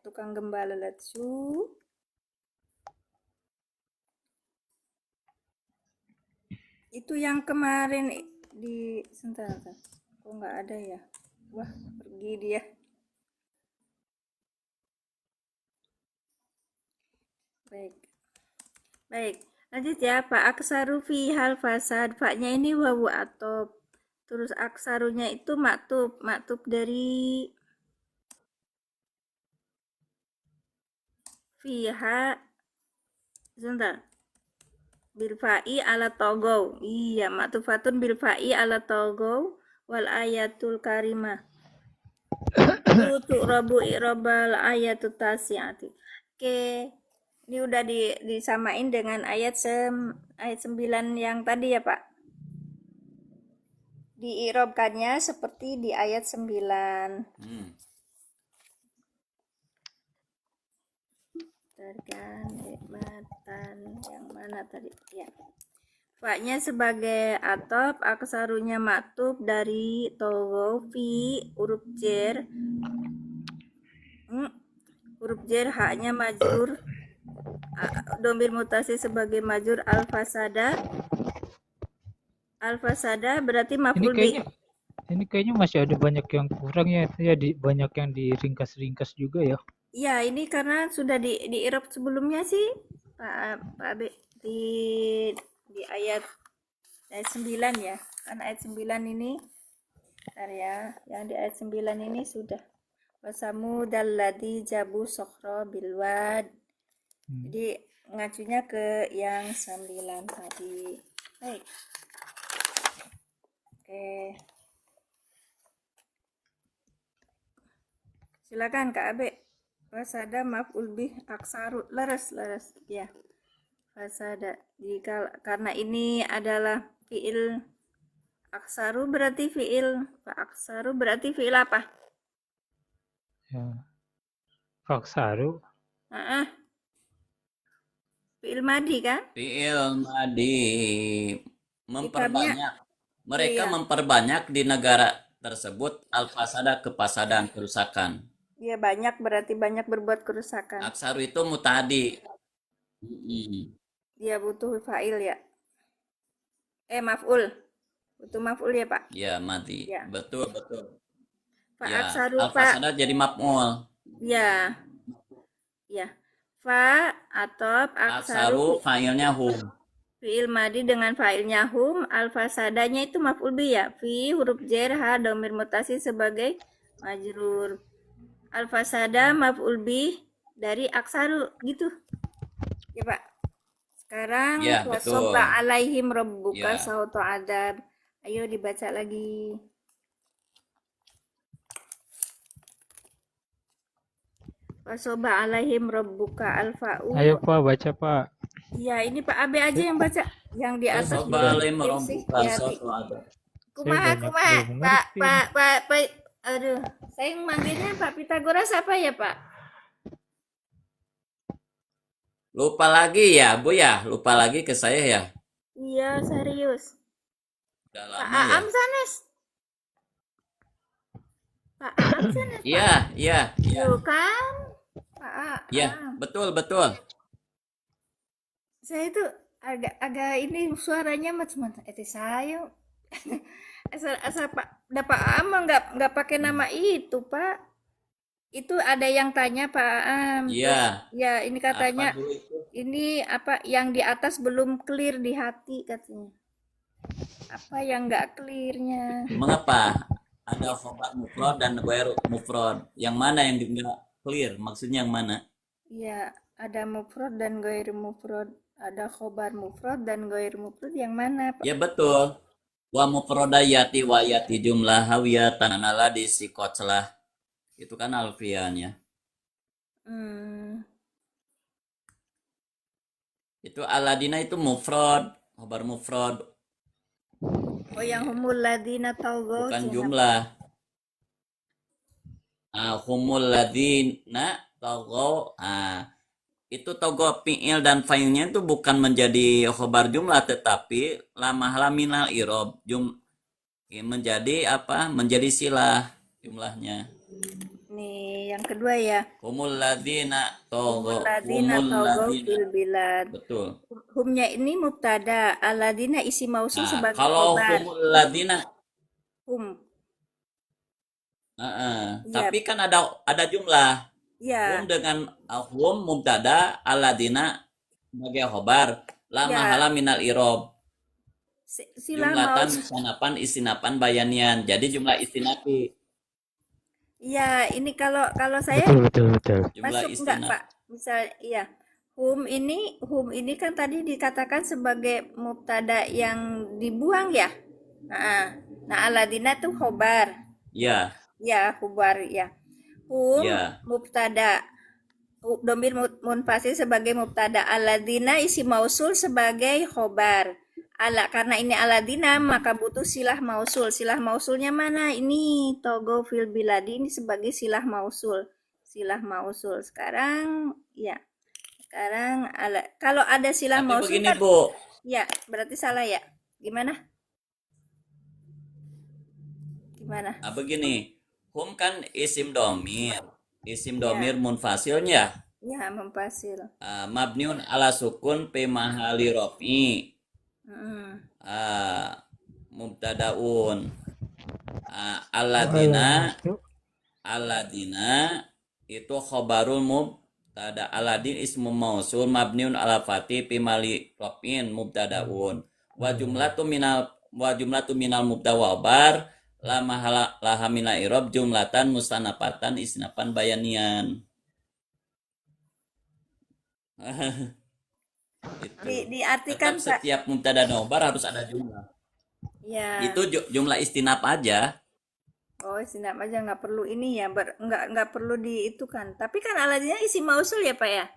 tukang gembala letsu. Itu yang kemarin di sebentar. Kok nggak ada ya? Wah, pergi dia. Baik. Lanjut ya, Pak aksaru fi hal fasad. Faknya ini wawu atop. Terus aksarunya itu maktub dari fiha. Sebentar. Bilfa'i ala togow. Iya, maktufatun bilfa'i ala togow wal ayatul karimah. Tutu rabu i'rabal ayatut tasi'ati. Oke. Ini udah disamain dengan ayat 9 yang tadi ya, Pak. Diirobkannya seperti di ayat 9. Terkan nikmatan yang mana tadi? Ya. Faknya sebagai atop, aksarunya maktub dari togofi huruf jer. Huruf jer haknya majrur. Domir mutasi sebagai majur al-fasada berarti maf'ul bih. Ini kayaknya masih ada banyak yang kurang ya, banyak yang diringkas-ringkas juga ya. Iya, ini karena sudah di i'rab sebelumnya sih Pak Abe di ayat ayat 9 ya. Kan ayat 9 ini, bentar ya, yang di ayat 9 ini sudah. Wasamudalladzi jabu sokhro bilwad. Jadi ngacunya ke yang 9 tadi. Baik. Oke. Silakan Kak Abe. Fasada maf'ul bih aksaru, leres ya. Fasada. Jika karena ini adalah fiil aksaru berarti fiil aksaru berarti fiil apa? Ya. Faksaru. Fiil madi kan? Fiil madi memperbanyak. Mereka iya. memperbanyak di negara tersebut al-fasada, kepasadan, kerusakan. Iya, banyak berarti banyak berbuat kerusakan. Aksaru itu mutadi. Mm-mm. Dia butuh fa'il ya. Maf'ul. Butuh maf'ul ya, Pak? Ya, mati. Ya. Betul. Fa Ya, aksaru fa. al-fasada jadi maf'ul. Ya. Ya. Fa atop Aksaru aksaru fa'ilnya hum. fi'il madi dengan fa'ilnya hum, al-fasadanya itu maf'ul bi ya. Fi huruf jar ha dhamir mutasi sebagai majrur. Al-fasada maf'ul bi dari aksaru gitu. Ya, Pak. Sekarang Ya, betul. wasobba alaihim rabbuka Ya. sautu adab. Ayo dibaca lagi. Wasobba alaihim rabbuka alfa'u. Ayo Pak, baca Pak. Ya, ini Pak Abe aja yang baca. Yang di atas Wasobba alaihim belum rabbuka ya, sautu adab. Kumaha, banyak kumaha. belum Pak, ngerti. aduh. Saya manggilnya Pak Pitagoras apa ya, Pak? Lupa lagi ya, Bu ya? Lupa lagi ke saya ya? Iya, serius. Udah Pak lama ya? Aam sanes. Pak Aam sanes, Pak. Iya. Tuh kan? Pak Aam. Iya, betul. Saya itu agak ini suaranya macam-macam. Saya asal Pak Pak Aam nggak pakai nama itu, Pak. Itu ada yang tanya Pak Aam. Iya. Ya, ini katanya Apa dulu itu? ini apa yang di atas belum clear di hati katanya. Apa yang nggak clearnya? Mengapa? Ada khobar mufrad dan ghairu mufrad. Yang mana yang nggak clear? Maksudnya yang mana? Iya, ada mufrad dan ghairu mufrad. Ada khobar mufrad dan ghairu mufrad yang mana, Pak? Ya betul. Wa mufradayati wa yati jumlah hawiyatan anala disikot celah. Itu kan alfiannya. Itu aladina itu mufrad, khobar mufrad, Oh, yang humul ladina taugo bukan jumlah. Humul ladina togo. Itu togo fi'il dan fa'ilnya itu bukan menjadi khobar jumlah, tetapi lamah minal irob menjadi apa? Menjadi silah jumlahnya. Nih, yang kedua ya. Humul ladina togo. Ladina taugo fil bilad. Betul. Humnya ini mubtada, aladina isi mausul sebagai Kalau khobar. humul ladina Hum. tapi kan ada jumlah. Ya. Hum dengan hum mubtada, aladina sebagai khobar, lama hala minal irob. Silah Jumlatan mausul. sanapan istinapan bayanian. Jadi jumlah istinafi. Iya, ini kalau saya Betul. Jumlah masuk enggak, Pak? Misal iya. Hum ini kan tadi dikatakan sebagai mubtada yang dibuang ya. Nah, aladina tuh khobar. Ya. Ya, khobar ya. Hum Ya. mubtada. Domir munfasil sebagai mubtada, aladina isi mausul sebagai khobar. Karena ini aladina maka butuh silah mausul. Silah mausulnya mana? Ini togo fil biladi ini sebagai silah mausul. Sekarang ya. Kalau ada silah Tapi mausul begini, kan, Bu. ya berarti salah ya. Gimana? Begini. Hum kan isim domir. Isim domir munfasilnya. Ya, munfasil. Mabniun ala sukun fi mahali rofi. Mubtadaun. Aladina itu khobarul mubtada. Aladin ismu mausul mabniun ala fatih fi mali rofin mubtadaun. Wa jumlatu minal mubtada wa khabar la mahala laha minal i'rab jumlatan mustanafatan isnafan bayanian. Itu. Diartikan Tetap Pak. setiap mubtada dan khabar harus ada jumlah. Ya. Itu jumlah istinaf aja. Oh, istinaf aja nggak perlu ini ya, nggak perlu di itu kan. Tapi kan alatnya isi mausul ya Pak ya.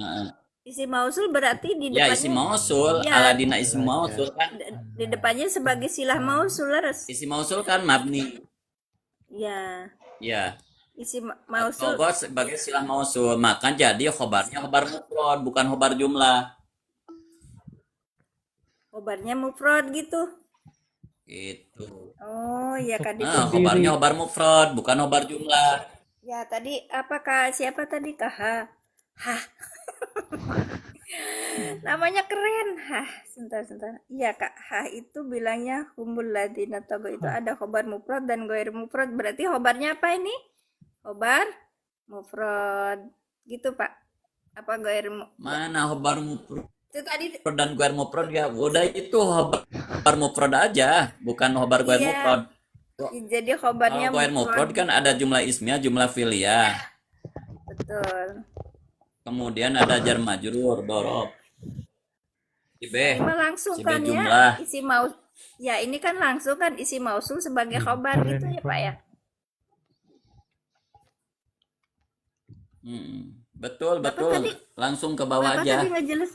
Heeh. Isi mausul berarti di Ya isi depannya mausul, ya aladina isi mausul kan. di depannya sebagai silah mausul harus. Isi mausul kan mabni. Ya, Ya. isi mausul Khobar sebagai silah mausul, maka jadi khobarnya khobar mufrad bukan khobar jumlah. khobarnya mufrad gitu. Gitu. Oh, ya kan Nah, itu. khobarnya khobar mufrad bukan khobar jumlah. Ya, tadi apakah siapa tadi Kak? Hah. Namanya keren. Hah, sebentar. Iya, Kak. Hah itu bilangnya humul ladina togo itu ada khobar mufrad dan ghair mufrad. Berarti khobarnya apa ini? Khobar mufrad. Gitu, Pak. Apa ghair Mana khobar mufrad itu tadi? dan ghair mufrad ya? Udah itu khobar mufrad aja, bukan khobar ghair Iya. mufrad. Jadi khobarnya Kalau ghair mufrad kan ada jumlah ismiyah, jumlah fi'liyah. Betul. Kemudian ada jar majrur, dorob. Ini mah langsung si B kan jumlah. ya isi maus. Ya ini kan langsung kan isi mausul sebagai khobar gitu ya Pak ya. Betul. tadi? Langsung ke bawah Bapak aja. tadi nggak jelas.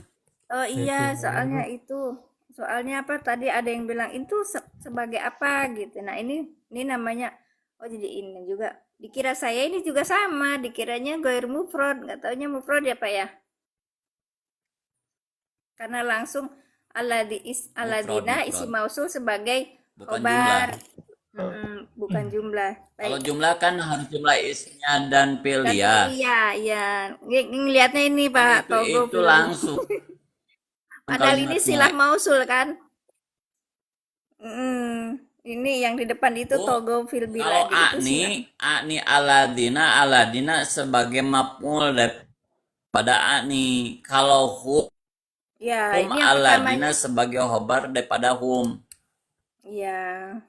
Oh iya, soalnya itu. Soalnya apa tadi ada yang bilang itu sebagai apa gitu. Nah, ini namanya jadi ini juga. Dikira saya ini juga sama, dikiranya ghair mufrad, enggak taunya mufrad ya, Pak ya. Karena langsung aladina isi mausul sebagai khobar. Bukan jumlah. Baik. Kalau jumlah kan harus jumlah isinya dan fi'liyah. Iya. Ngelihatnya ini Pak Togo. Itu langsung. Padahal ini silah mausul kan. Ini yang di depan itu togo fil biladi. Kalau ani aladina sebagai maf'ul daripada ani. Kalau hum ya, ini yang aladina sebagai khobar daripada hum. Iya.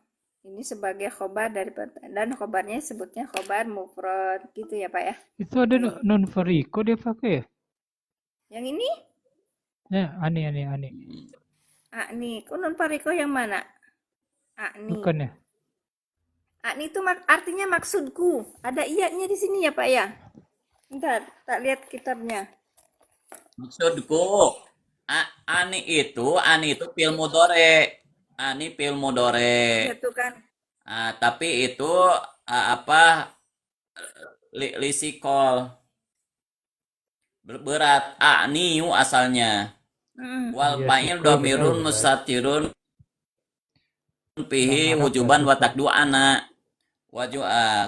Ini sebagai khobar daripada dan khobarnya sebutnya khobar mufrad gitu ya Pak ya. Itu ada non variko dia pakai ya? Yang ini? Ya, ani. Nih, kok non variko yang mana? Nih. Bukan ya? Nih itu artinya maksudku. Ada iya-nya di sini ya Pak ya. Bentar, tak lihat kitabnya. Maksudku, ani itu fil mudhari. Ani fil mudhari. Itu kan. Tapi itu lisikol berat niu asalnya. Wal fa'il dhamirun mustatirun fihi wujuban wa takdu'ana.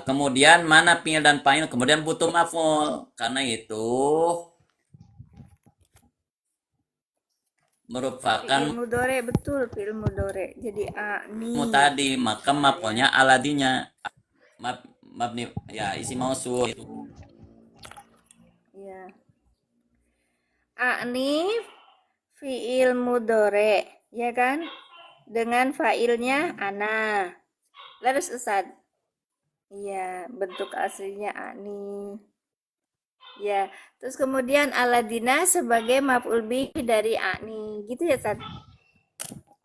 Kemudian mana fi'il dan fa'il kemudian butuh maf'ul. Karena itu merupakan fi'il mudhari, betul fi'il mudhari. Jadi tadi maka maf'ulnya aladinya mabni ya isi mausul itu. Iya. Nih fi'il mudhari, ya kan? Dengan fa'ilnya ana. Lalu Ustaz. Iya, bentuk aslinya ani. Ya, terus kemudian aladina sebagai maf'ul bih dari ani. Gitu ya, Ustaz?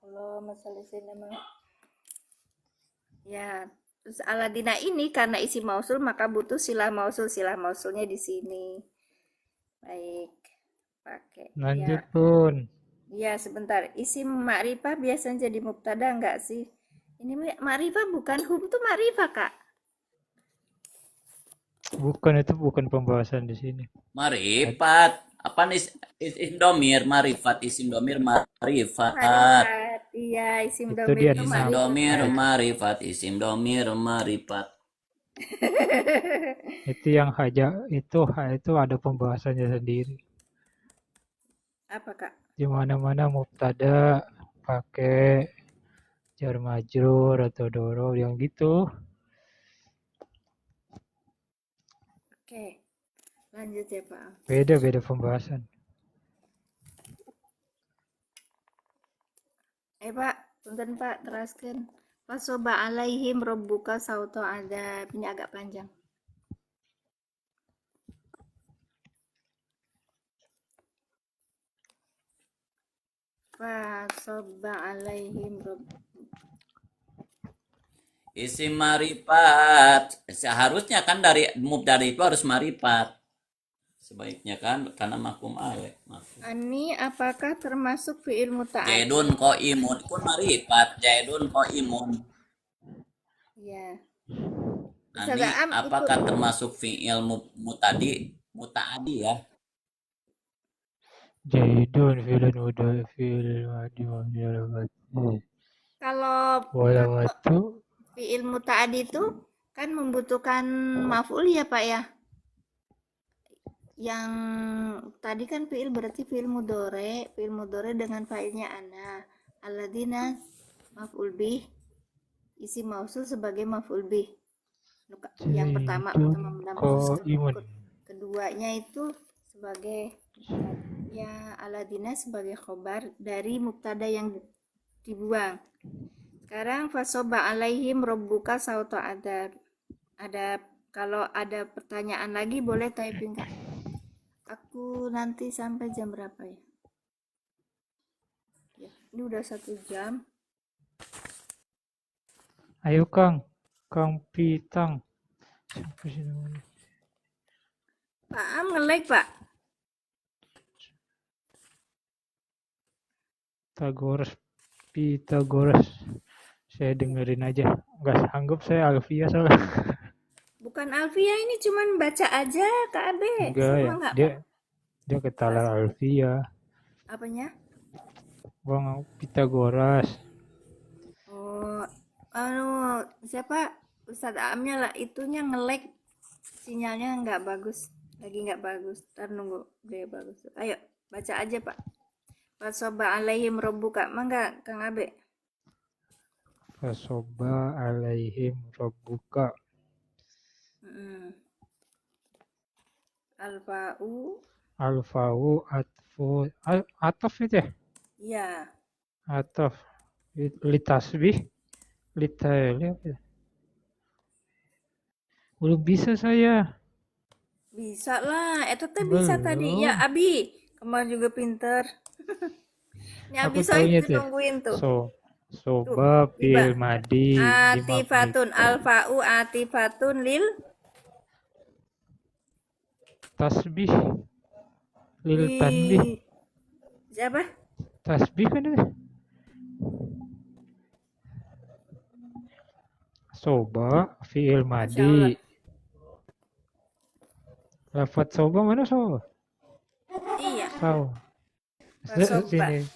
Allah masalah nama. Ya, terus aladina ini karena isi mausul maka butuh silah mausulnya di sini. Baik. Pakai. Lanjut Pun. Ya sebentar, isim ma'rifah biasanya jadi mubtada enggak sih? Ini ma'rifah bukan hum tuh ma'rifah Kak. Bukan, itu bukan pembahasan di sini. Marifat apa nih isim domir marifat isim domir marifat. Iya, isim Itu domir dia itu isim domir marifat isim domir marifat. Itu yang itu ada pembahasannya sendiri. Apa Kak? Di mana-mana mubtada pakai jar majrur atau doro yang gitu. Oke. Lanjut ya Pak. Beda pembahasan. Pak, punten Pak, teraskan. Fasoba alaihim rabbuka sauto adab. Ini agak panjang. Fasoba alaihim Isim marifat. Seharusnya kan dari mubtada itu harus marifat. Sebaiknya kan karena makum ale. Ani apakah termasuk fi'il muta'addi? Jaidun ko imun kun marifat. Jaidun ko imun. Ya. Ani apakah termasuk fi'il muta'addi ya? Jaidun fi'lun udah fi'il madi Kalau fi'il muta'addi itu kan membutuhkan maf'ul ya Pak ya. Yang tadi kan fi'il berarti fi'il mudhari dengan fa'ilnya ana. Alladzina maf'ul bih, isi mausul sebagai maf'ul bih. Yang pertama keduanya itu sebagai ya alladzina sebagai khobar dari mubtada yang dibuang. Sekarang fasoba alaihim rabbuka sauto adab. Kalau ada pertanyaan lagi boleh typing Kak. Aku nanti sampai jam berapa ya? Ya, ini udah 1 jam. Ayo Kang Pitang. Siapa sih namanya? Pak Am nge-like Pak. Pitagoras. Saya dengerin aja. Nggak sanggup saya Alfia soalnya. Bukan Alfia, ini cuman baca aja Kak Abe. Enggak ya. Dia ketahuan Alfia. Apanya? Bang Pitagoras. Oh, siapa? Ustadz Amnya lah, itunya nge-lag, sinyalnya nggak bagus, lagi nggak bagus. Ntar nunggu dia bagus. Ayo baca aja Pak. Fasoba alaihim rabbuka, mangga Kang Abe. Fasoba alaihim rabbuka. Alfa'u ataf itu ya? Iya. Ataf litasbih litaili apa ya? Belum bisa saya. Bisa lah, itu teh bisa tadi. Ya Abi, kemarin juga pinter. Ini Abi soalnya nungguin tuh. Soba fil madi atifatun alfa'u atifatun lil tasbih lil tanbih. Siapa? Tasbih kan itu. Soba fi'il madi. Lafaz soba mana soba? Iya. Tahu. Sini.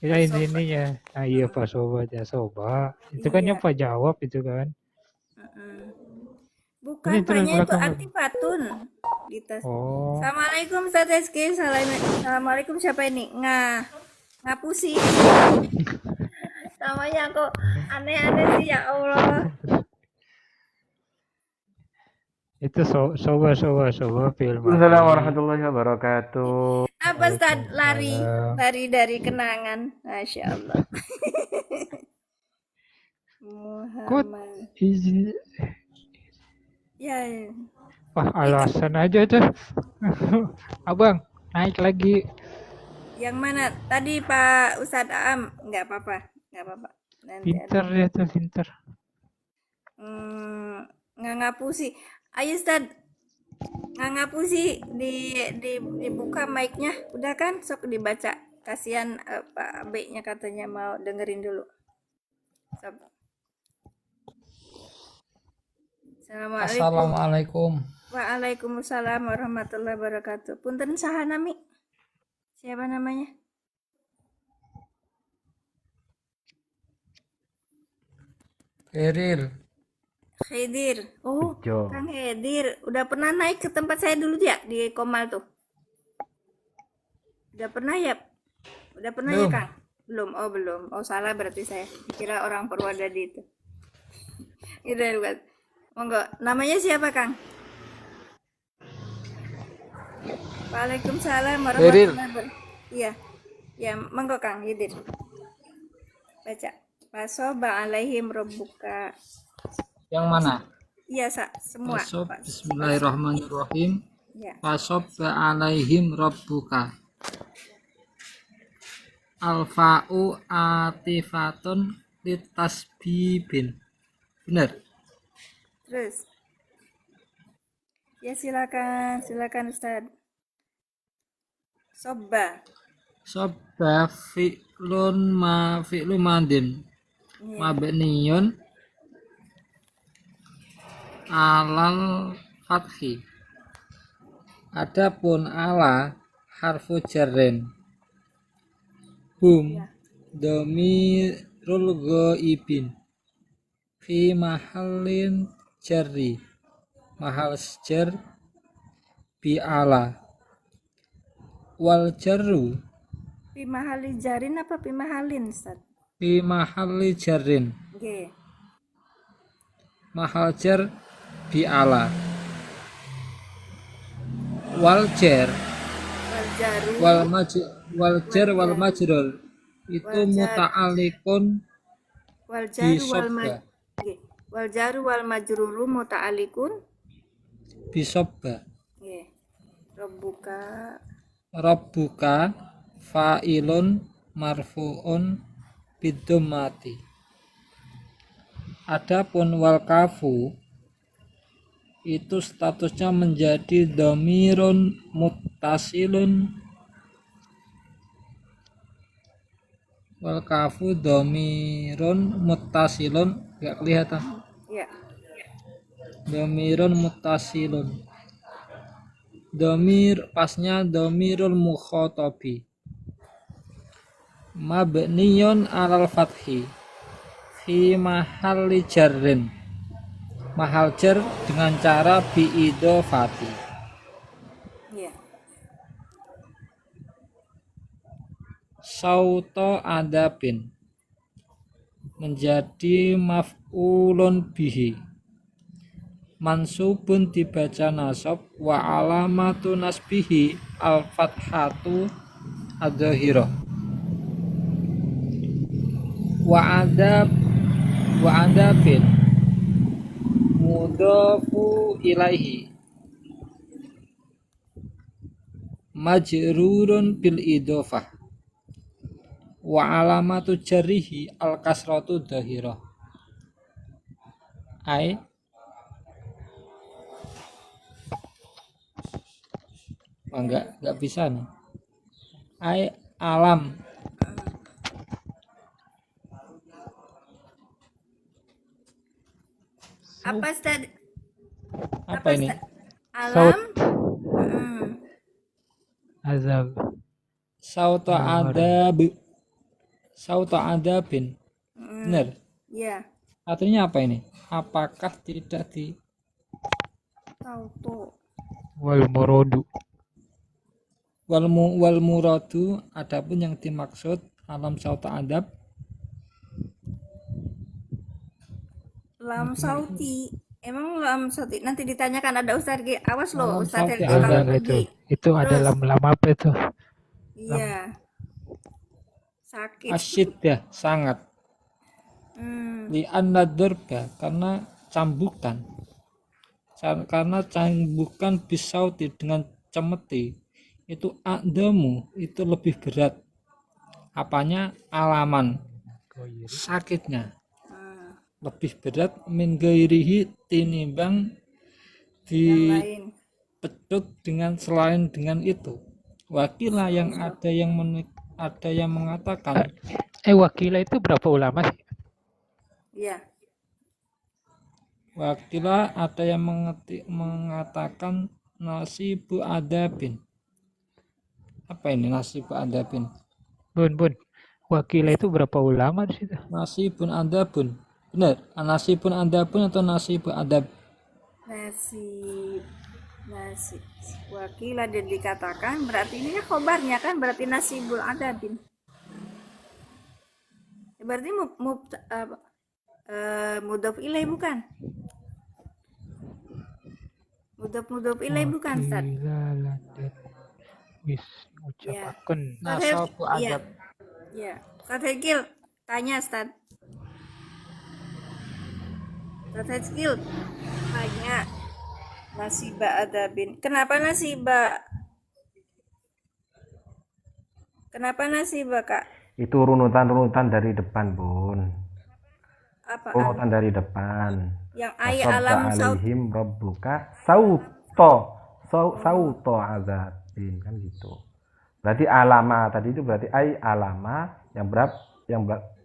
Ini ya. Nah, iya Pak Soba ya Soba. Itu kan yang Pak jawab itu kan. Bukan Paknya itu atifatun. Oh. Assalamualaikum Ustaz Rizky. Assalamualaikum siapa ini? Ngapusi. Namanya kok aneh-aneh sih ya Allah. Itu soba film. Assalamualaikum warahmatullahi wabarakatuh. Apa Ustaz lari dari kenangan, Masya Allah. Muhammad. Ya. Wah alasan aja tuh. Abang naik lagi. Yang mana tadi Pak Ustadz Aam? Nggak apa-apa. Pinter dia tuh pinter. Nggak ngapusi. Ayo Ustad, nggak ngapusi dibuka mic-nya, udah kan? Sok dibaca. Kasihan Pak B-nya katanya mau dengerin dulu. Sok. Assalamualaikum. Waalaikumsalam warahmatullahi wabarakatuh. Punten saha nami? Siapa namanya? Khidir. Oh, Kang Khidir. Udah pernah naik ke tempat saya dulu ya di Komal tuh? Udah pernah ya? Udah pernah belum. Ya Kang? Belum. Oh belum. Oh salah berarti saya. Kira orang Purwodadi itu. Gitu bukan. Monggo. Namanya siapa Kang? Waalaikumsalam warahmatullahi wabarakatuh. Iya. Ya, monggo Kang Khidir. baca. Fasoba alaihim rabbuka. Yang mana? Iya, semua. Fasob Bismillahirrahmanirrahim. Ya. Fasobba alaihim rabbuka. Alfa'u atifatun litasbibin. Benar? Terus. Ya, silakan Ustaz. Sobba. Sobba fi'lun madin. Iya. Mabniyun alal fathi. Adapun ala harfu jarrin. Hum dhamirul ghaibin fi mahallin jarri. Mahal jar bi ala. Wal jarru Pi mahali jarin apa pi mahalin, Ustaz? fi mahalli jarrin. Oke. Mahal jar bi ala. Wal jar Wal jaru. wal majrur itu Wal jar. muta'alliqun Wal jaru wal bisobba. Oke. Wal jaru wal majruru muta'alliqun. Bisobba. Oke. Rabbuka fa'ilun marfu'un bidummati. Adapun wal kafu itu statusnya menjadi dhamirun muttasilun. Wal kafu dhamirun muttasilun, enggak kelihatan. Ya. Dhamirun muttasilun. Dhamir pasnya dhamirul mukhatabi. Mabniyun alal fathi fi mahalli jarrin. Mahal jar dengan cara biidofati. Ya. Sauto adabin menjadi maf'ulun bihi. Mansubun dibaca nasab wa alamatu nasbihi al fathatu adzahirah. Wa adabin mudhafu ilaihi majrurun bil idofah. Wa alamatu jarrihi al kasratu dhahirah. Enggak bisa nih. Alam Apa, Ustaz? apa ini? Ustaz? Alam. Azab. Sauto adabin. Benar. Ya. Artinya apa ini? Apakah tidak di Tauto. Wal muradu. wal muradu, adapun yang dimaksud alam sauto adab Lam sauti. Emang lam sauti nanti ditanyakan ada Ustaz G. Awas loh Lam Ustaz sauti Helgi ada kalau Ada itu. pergi. Itu ada Terus. lam apa itu? Iya. Sakit. asyiddah sangat. Li anna darba karena cambukan. Karena cambukan bisauti dengan cemeti itu adamu itu lebih berat. Apanya? Alaman. Sakitnya lebih berat min gairihi tinimbang Yang lain. dipetut dengan selain dengan itu. Wakilah yang ada yang mengatakan Wakilah itu berapa ulama sih? Iya. wakilah ada yang mengatakan nasibu adabin. Apa ini nasibu adabin? Bun. Wakilah itu berapa ulama di situ? Nasibun adabun. Benar, nasibun adabun atau nasibu adab? Nasib. Wakilah dia dikatakan berarti ini kan khobarnya kan berarti nasibul adabin. Berarti mudhof ilaih bukan? Mudhof ilaih bukan, Ustaz? Wakilah landan wis ucapaken. Nasabu adab. Ya. Ustaz Hegil, Tanya Ustaz. Ustaz skill. Tanya. Nasiba adabin. Kenapa nasiba? Kenapa nasiba, Kak? Itu runutan-runutan dari depan, Bun. Apa? Runutan dari depan. Yang ayat Wasabba alam saut. alaihim rabbuka sauto azabin, kan gitu. Berarti alama tadi itu berarti alama yang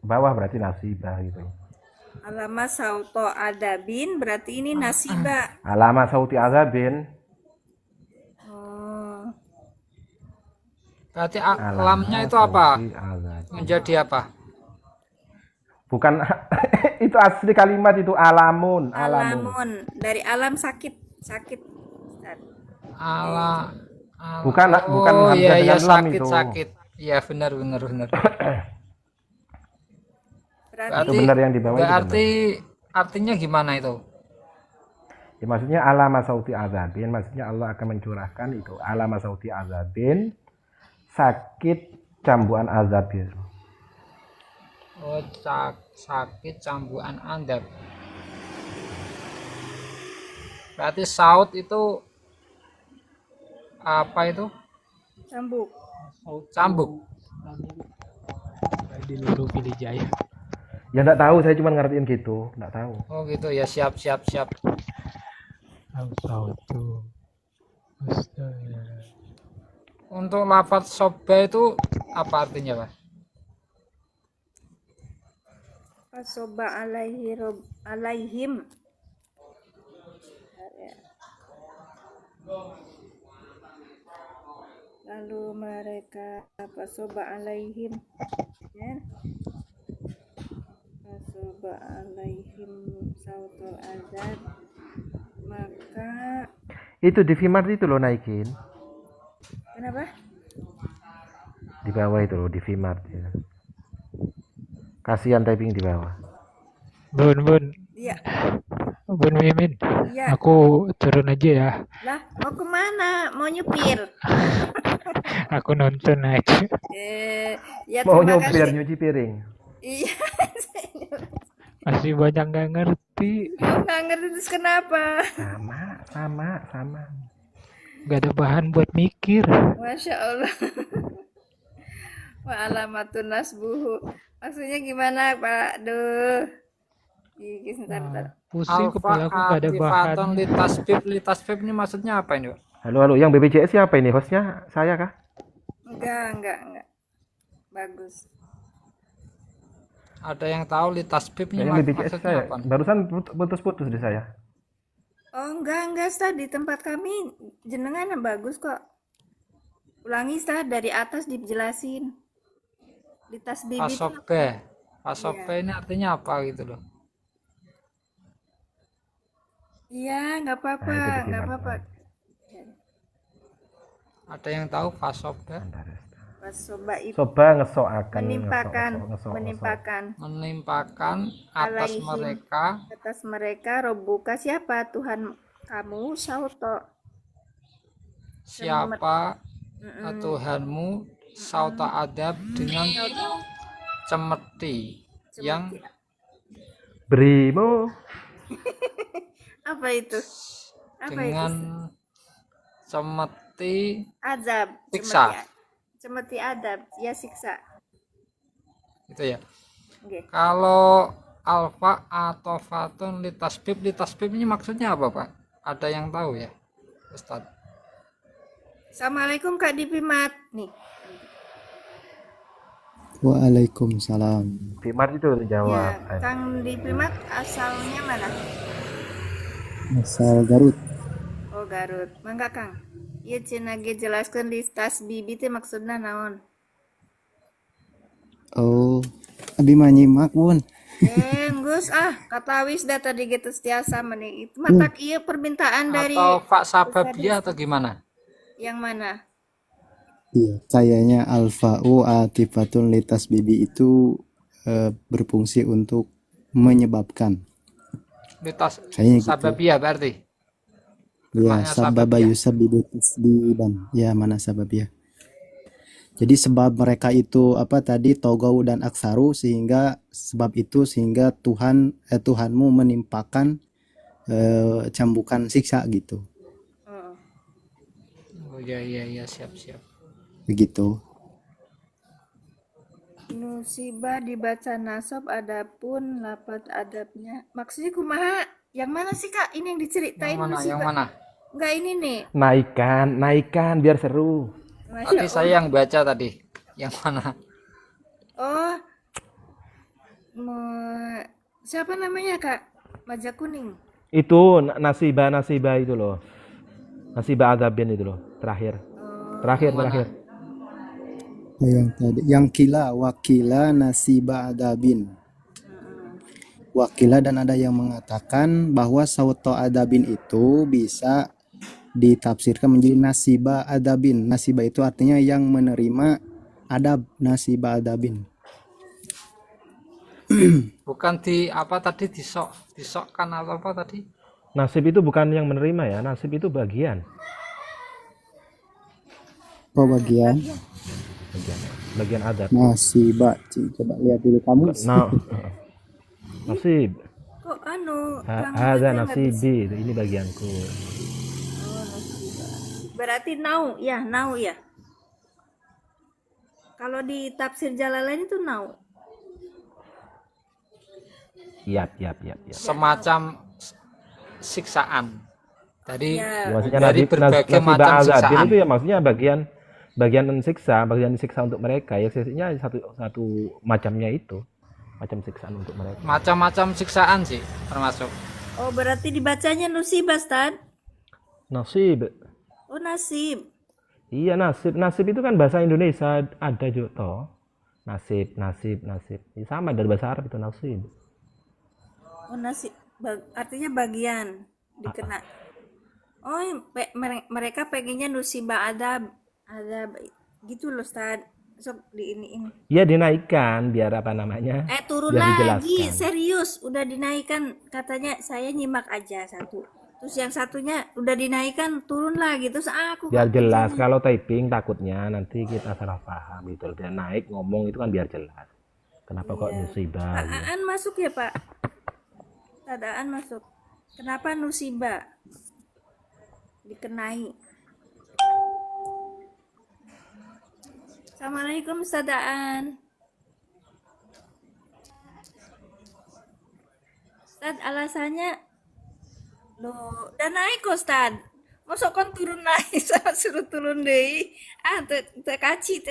bawah berarti nasibah gitu. Alama sauto adabin berarti ini nasiba. Alama sauti azabin. Oh. Berarti Alama lamnya itu apa? sauti azabin. Menjadi apa? Bukan itu asli kalimat itu alamun. Alamun. Dari alam sakit. Ustaz. Bukan Oh hamzah iya iya, dengan lam sakit itu. sakit. Iya benar. Berarti Itu benar yang di bawah itu Berarti benar. artinya gimana itu? Ya, maksudnya alama sauti azabin, maksudnya Allah akan mencurahkan itu alama sauti azabin, sakit cambuan azab itu. Oh, sakit cambukan andap. Berarti saut itu apa itu? cambuk. Cambuk. Di Luru Pilih Jaya. Ya enggak tahu, saya cuma ngertiin gitu, enggak tahu. Oh gitu ya, siap. Al-Sautu. Astaga. Untuk lafaz soba itu apa artinya, Pak? Fasoba alaihim. Lalu mereka fasoba alaihim. Ya. Fasoba alaihim sautul azab. Maka Itu di Vmart itu loh naikin. kenapa? Di bawah itu loh di Vmart ya. Kasihan typing di bawah. Bun, Iya. Bun Mimin. Iya. Aku turun aja ya. Lah, mau kemana? Mau nyupir? Aku nonton aja. Ya Mau terima nyopir kasih. nyuci piring. Iya. Masih banyak nggak ngerti. Nggak ngerti terus kenapa? Sama. Nggak ada bahan buat mikir. Masya Allah. Wa alamatun nasbuhu. Maksudnya gimana, Pak? Duh. Gigi sebentar. Pusing kepala aku nggak ada bahan. Litasbib ini maksudnya apa ini, Pak? Halo, yang BPJS siapa ini? Hostnya saya kah? Enggak. Bagus. Ada yang tahu litasbib ini Yang BPJS maksudnya saya. apa? Barusan putus-putus di saya. Oh, enggak, Ustaz. Di tempat kami jenengan yang bagus kok. Ulangi, Ustaz. Dari atas dijelasin. Di tas bibi itu. Pasobe ini artinya apa gitu loh. Iya, nggak apa-apa, Nah, itu di nggak Vmart. apa-apa. Ada yang tahu pasobe? Pasoba itu Coba ngesoakan menimpakan Menimpakan atas Alaihim. mereka atas mereka robuka siapa Tuhan kamu sauto siapa Tuhanmu sauta adab dengan cemeti yang Brimo. apa itu dengan cemeti azab siksa. cemeti adab ya siksa. Gitu ya. Oke. Kalau alfa atau fatun litasbib ini maksudnya apa, Pak? Ada yang tahu ya, Ustadz? Assalamualaikum Kak Dipimat nih. Waalaikumsalam. Vmart itu jawab. Ya, Kang Dipimat asalnya mana? Asal Garut. Oh Garut. Mangga Kang. Ieu cenah ge jelaskeun di tas bibi teh maksudna naon? Oh, abi mah nyimak Bun. Enggus katawis dah tadi gitu setiasa meni itu matak ieu permintaan dari Atau Pak Sababia atau gimana? yang mana? Iya, kayaknya alfa'u atifatun litas bibi itu berfungsi untuk menyebabkan. Litas Kayaknya gitu. Sababia berarti. Ya, Makna sababa sababiyah. yusabbibu tasbiban. Ya, mana sababiyah? Jadi sebab mereka itu apa tadi togau dan aksaru, sehingga sebab itu sehingga Tuhanmu menimpakan cambukan siksa gitu. Oh. Oh iya siap. Begitu. Nusibah dibaca nasab, adapun lapat adabnya. Maksudnya kumaha? Yang mana sih Kak? Ini yang diceritain Yang musibah. mana? Enggak ini nih. Naikkan biar seru. Masya Tadi Allah. saya yang baca tadi. Yang mana? Oh. Siapa namanya Kak? Maja kuning. Itu nasibah itu loh. Nasibah adzabin itu loh, terakhir. Terakhir. Yang tadi, yang wakila nasiba adabin. Wakila, dan ada yang mengatakan bahwa sauto adabin itu bisa ditafsirkan menjadi nasiba adabin. Nasiba itu artinya yang menerima adab, nasiba adabin. Bukan di apa tadi disokkan atau apa tadi? Nasib itu bukan yang menerima ya, nasib itu bagian. Oh, bagian Bagian adab. nasiba. Coba lihat dulu kamu. Nasib. Kok anu? Ada nasibi, ini bagianku. Berarti nau ya. Kalau di tafsir Jalalain itu nau. Yap. Semacam siksaan. Dari Ya. Maksudnya dari berbagai macam azabin siksaan. itu ya maksudnya bagian siksa untuk mereka ya, siksanya satu macamnya itu, macam siksaan untuk mereka. Macam-macam siksaan sih termasuk. Oh, berarti dibacanya nusibah, Stan? Nasib. Oh, nasib. Iya, nasib itu kan bahasa Indonesia ada juga toh. Nasib. Ya, sama dari bahasa Arab itu nasib. Oh, nasib. Artinya bagian dikena. Oh, mereka pengennya nusibah adab gitu loh, Stan. Sok diiniin. Ya dinaikkan biar apa namanya? Turun biar lagi, dijelaskan. serius. Udah dinaikkan, katanya saya nyimak aja satu. Terus yang satunya udah dinaikkan, turun lagi. Terus aku Biar jelas, kalau typing takutnya nanti kita salah paham gitu. Biar naik ngomong itu kan biar jelas. Kenapa kok musibah? Gitu. Tadaan masuk ya, Pak? Tadaan masuk. Kenapa nusibah dikenai? Assalamualaikum, Ustadaan. Ustad, alasannya loh, udah naik kok, Ustad. Masuk kan turun naik, sama suruh turun deh. Tekaci.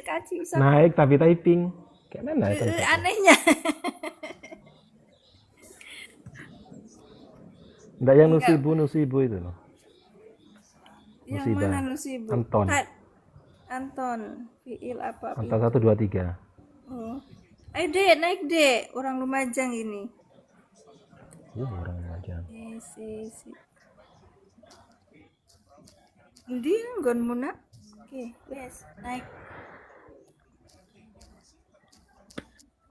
Naik tapi typing. Kayak mana ya? Anehnya. Enggak yang nusibu itu loh. Yang mana nusibu? Anton. Fiil apa? Anton 1 2 3. Oh. Ayo deh, naik deh. Orang Lumajang ini. Orang Lumajang. Si. Ndi nggon muna. Oke, wes, naik.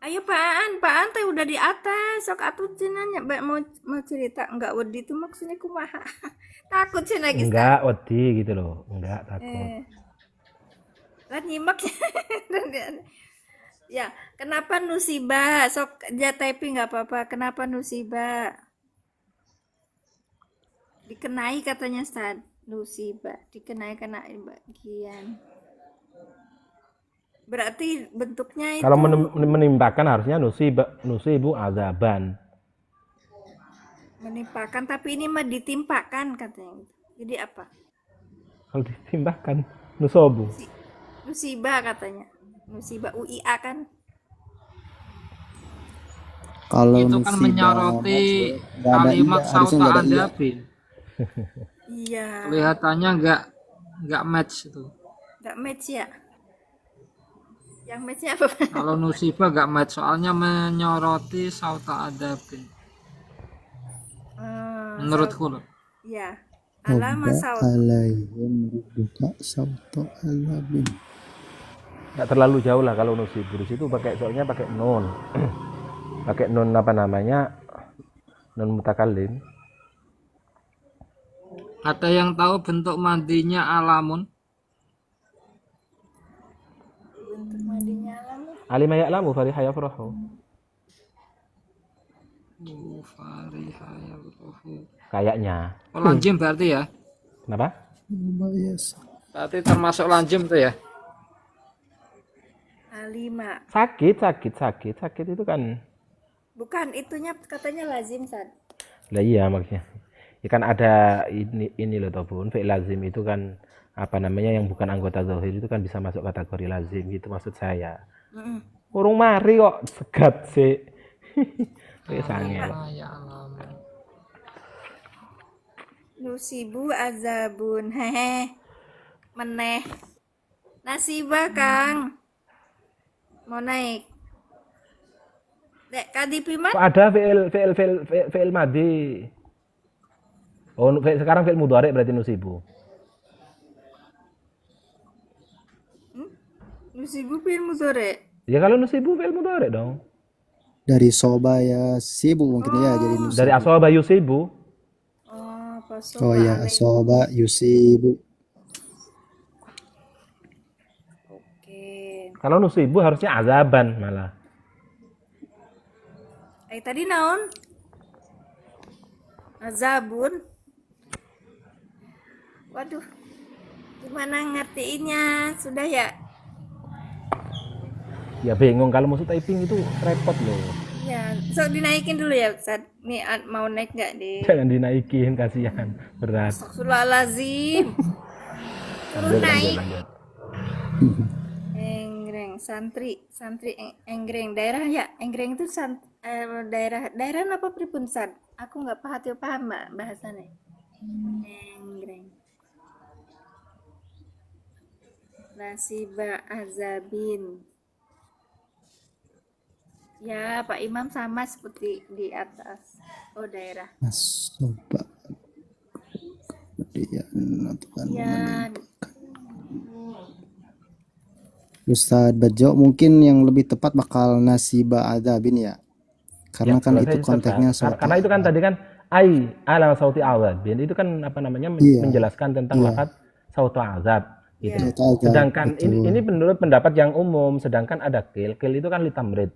Ayo Pak An teh udah di atas. Sok atuh cenanya mau cerita enggak wedi itu maksudnya kumaha? Takut cenah geus. Enggak wedi gitu loh. Enggak takut. Lah nyimak ya. Kenapa nusibah? Sok aja typing enggak apa-apa. Kenapa nusibah? Dikenai katanya Ustaz. Nusibah dikenai bagian. Berarti bentuknya itu Kalau menimpakan harusnya nusibu azaban. menimpakan, tapi ini mah ditimpakan katanya. Jadi apa? Kalau ditimpakan nusobu. Musibah katanya. Musibah UIA kan. Kalau Itu kan menyoroti kalimat sauta adabin. Iya. Kelihatannya nggak match itu. Enggak match ya. Yang matchnya apa? Kalau nusibah nggak match, soalnya menyoroti sauta adabin. Menurutku loh. Iya. Alama saut. alaihim rabbuka sauta adabin. Nggak terlalu jauh lah kalau nusibu. Di situ soalnya pakai nun. Pakai nun apa namanya? Nun mutakallim. Ada yang tahu bentuk mandinya alamun? Alima ya'lamu fariha yafrahu. Fariha yafrahu. Kayaknya. Oh, lanjim berarti ya? Kenapa? Yes. Berarti termasuk lanjim tuh ya? Alima. Sakit itu kan. Bukan, itunya katanya lazim, Sad. Lah iya maksudnya. Ya kan ada ini loh toh Bun, fi'il lazim itu kan apa namanya yang bukan anggota zahir itu kan bisa masuk kategori lazim gitu maksud saya. Urung mari kok segat sih. Kayak sangel. Ya alam. Nusibu azabun. Hehe. Meneh. Nasibah, Kang. Mau naik. Dek, kadipiman? Kok ada fi'il madi. Oh, sekarang fi'il mudhari berarti nusibu. Nusibu fi'il mudhari. Ya kalau nusibu fi'il mudhari dong. Dari soba ya sibuk mungkin ya jadi nusibu. Dari asaba yusibu. Oh, pasoba. Oh ya, soba yusibu. Oke. Kalau nusibu harusnya azaban malah. Tadi naon? Azabun. Waduh. Gimana ngertiinnya? Sudah ya? Ya bingung kalau musuh typing itu repot loh. Ya, so dinaikin dulu ya, Ustaz. Nih mau naik nggak di? Jangan dinaikin, kasihan, berat. Astagfirullahalazim. Suruh Lanjut, naik. lanjut. Enggreng, santri enggreng. Daerah ya, enggreng itu daerah apa pripun, Sad? Aku nggak paham Mbak bahasanya. Enggreng. Nasiba azabin. Ya, Pak Imam sama seperti di atas. Oh, daerah. Soba. Kemudian atau Ya, Ustadz Bejo mungkin yang lebih tepat bakal nasiba adabin ya. Karena Ya, kan kalau itu saya konteksnya sepakat. Karena itu kan tadi kan ala sauti azabin itu kan apa namanya menjelaskan tentang lafaz sautu azab gitu. Sedangkan ini menurut pendapat yang umum, sedangkan ada kil itu kan litamrid.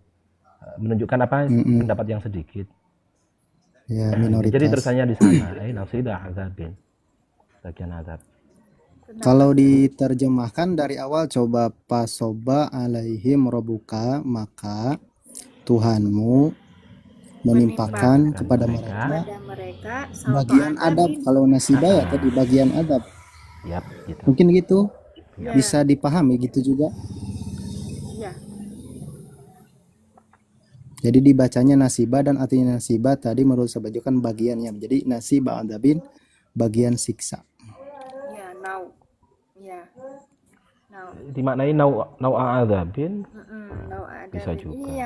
Menunjukkan apa pendapat yang sedikit. Ya, minoritas. Jadi terusannya di sana, nasiba azabin. Bagian azab. Kalau diterjemahkan dari awal coba pasoba alaihim robuka, maka Tuhanmu menimpakan kepada mereka bagian adab. Kalau nasibah ya tadi bagian adab. Yap, gitu. Mungkin gitu. Bisa dipahami gitu juga. ya. Jadi dibacanya nasibah dan artinya nasibah tadi menurut Sabajo kan bagiannya. Jadi nasibah adabin bagian siksa. Ya, now. Ya. Now. Dimaknai nau azabin. Now ada. Bisa juga. Ini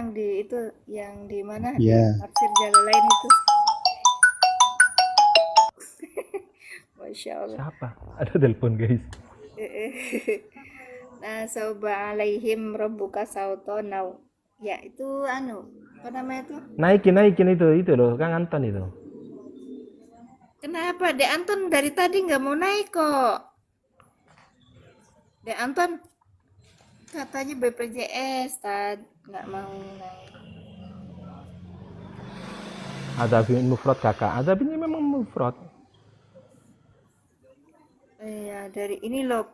yang di mana? Ya. Di tafsir Jalalain itu. Masya Allah. Siapa? Ada telepon guys. Nah, sauba alaihim rabbuka sauto now. Ya, itu apa namanya itu? Naikin itu loh, Kang Anton itu. Kenapa? Dek Anton dari tadi nggak mau naik kok. Dek Anton katanya BPJS, nggak mau naik. Azabin mufrad kakak. Azabin ini memang mufrad. Iya, dari ini loh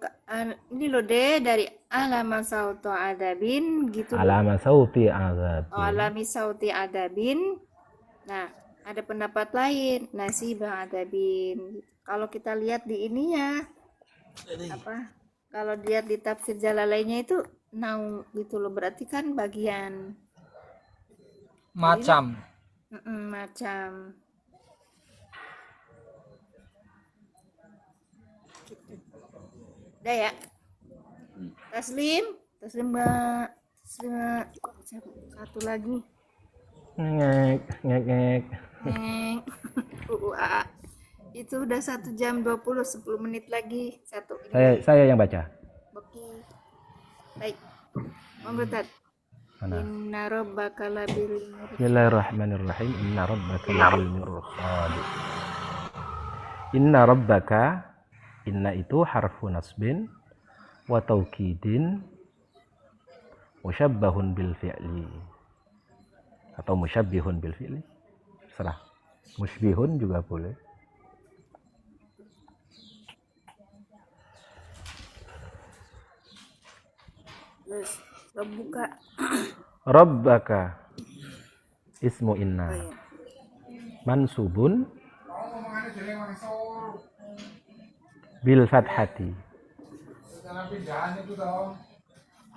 deh dari alama sauto adabin gitu. Alama sauti azabin. Alami sauti adabin. Nah, ada pendapat lain nasibah adabin. Kalau kita lihat di ini ya apa? Kalau lihat di tafsir Jalalainnya itu nau gitu loh, berarti kan bagian Macam. macam. Udah ya. Taslim Mbak. Satu lagi. Ngek. Neng. Itu udah 1 jam 10 menit lagi. Satu. Saya yang baca. Oke. Baik. Monggo Tat. Mana? Inna rabbaka labil Bismillahirrahmanirrahim. Inna rabbaka labil mirsad. Inna rabbaka, inna itu harfu nasbin wa taukidin musyabbahun bil fi'li atau musyabbihun bil fi'li, serah. Musbihun juga boleh. Terus Rabbuka. Rabbaka ismu Oh inna iya. mansubun bil fathati.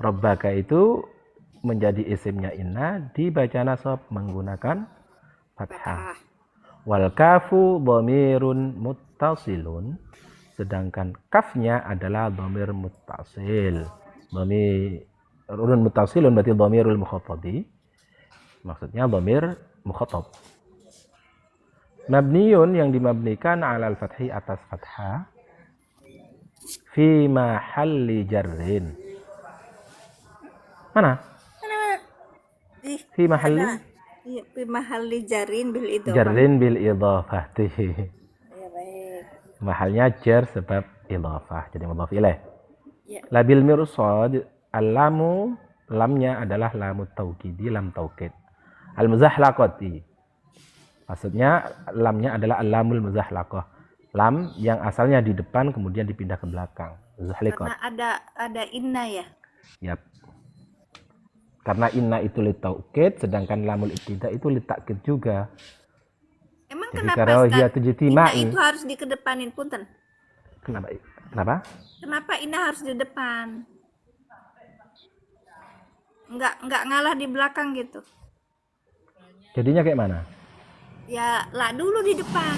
Rabbaka itu menjadi isimnya inna dibaca nasab menggunakan fathah. Fathah. Wal kafu dhamirun muttasilun, sedangkan kafnya adalah dhamir muttasil. Dhamirun muttasilun berarti dhamirul mukhattabi, maksudnya dhamir mukhattab. Mabniyun yang dimabnikan alal fathi atas fathah, fi mahalli jarrin. Mana? Ih, Fi mahalli iya, fi mahalli jarin bil idhofah. jarrin bil idhafati. Ya baik. Mahalnya jar sebab idhafah, jadi mudhaf ilaih. Ya. Labil mirsad, al-lamu, lamnya adalah lamut taukidi, lam taukid. Al-muzahlaqati, maksudnya lamnya adalah al-lamul muzahlaqah, lam yang asalnya di depan kemudian dipindah ke belakang. Zuhliqat. Karena ada inna ya. Yap. Karena inna itu litaukid, sedangkan lamul ibtida itu litakkid juga. Emang Jadi kenapa kalau Ustaz, dia inna tujtimai, itu harus dikedepanin punten? kenapa? Kenapa? Kenapa inna harus di depan? Enggak ngalah di belakang gitu. Jadinya kayak mana? Ya, la dulu di depan.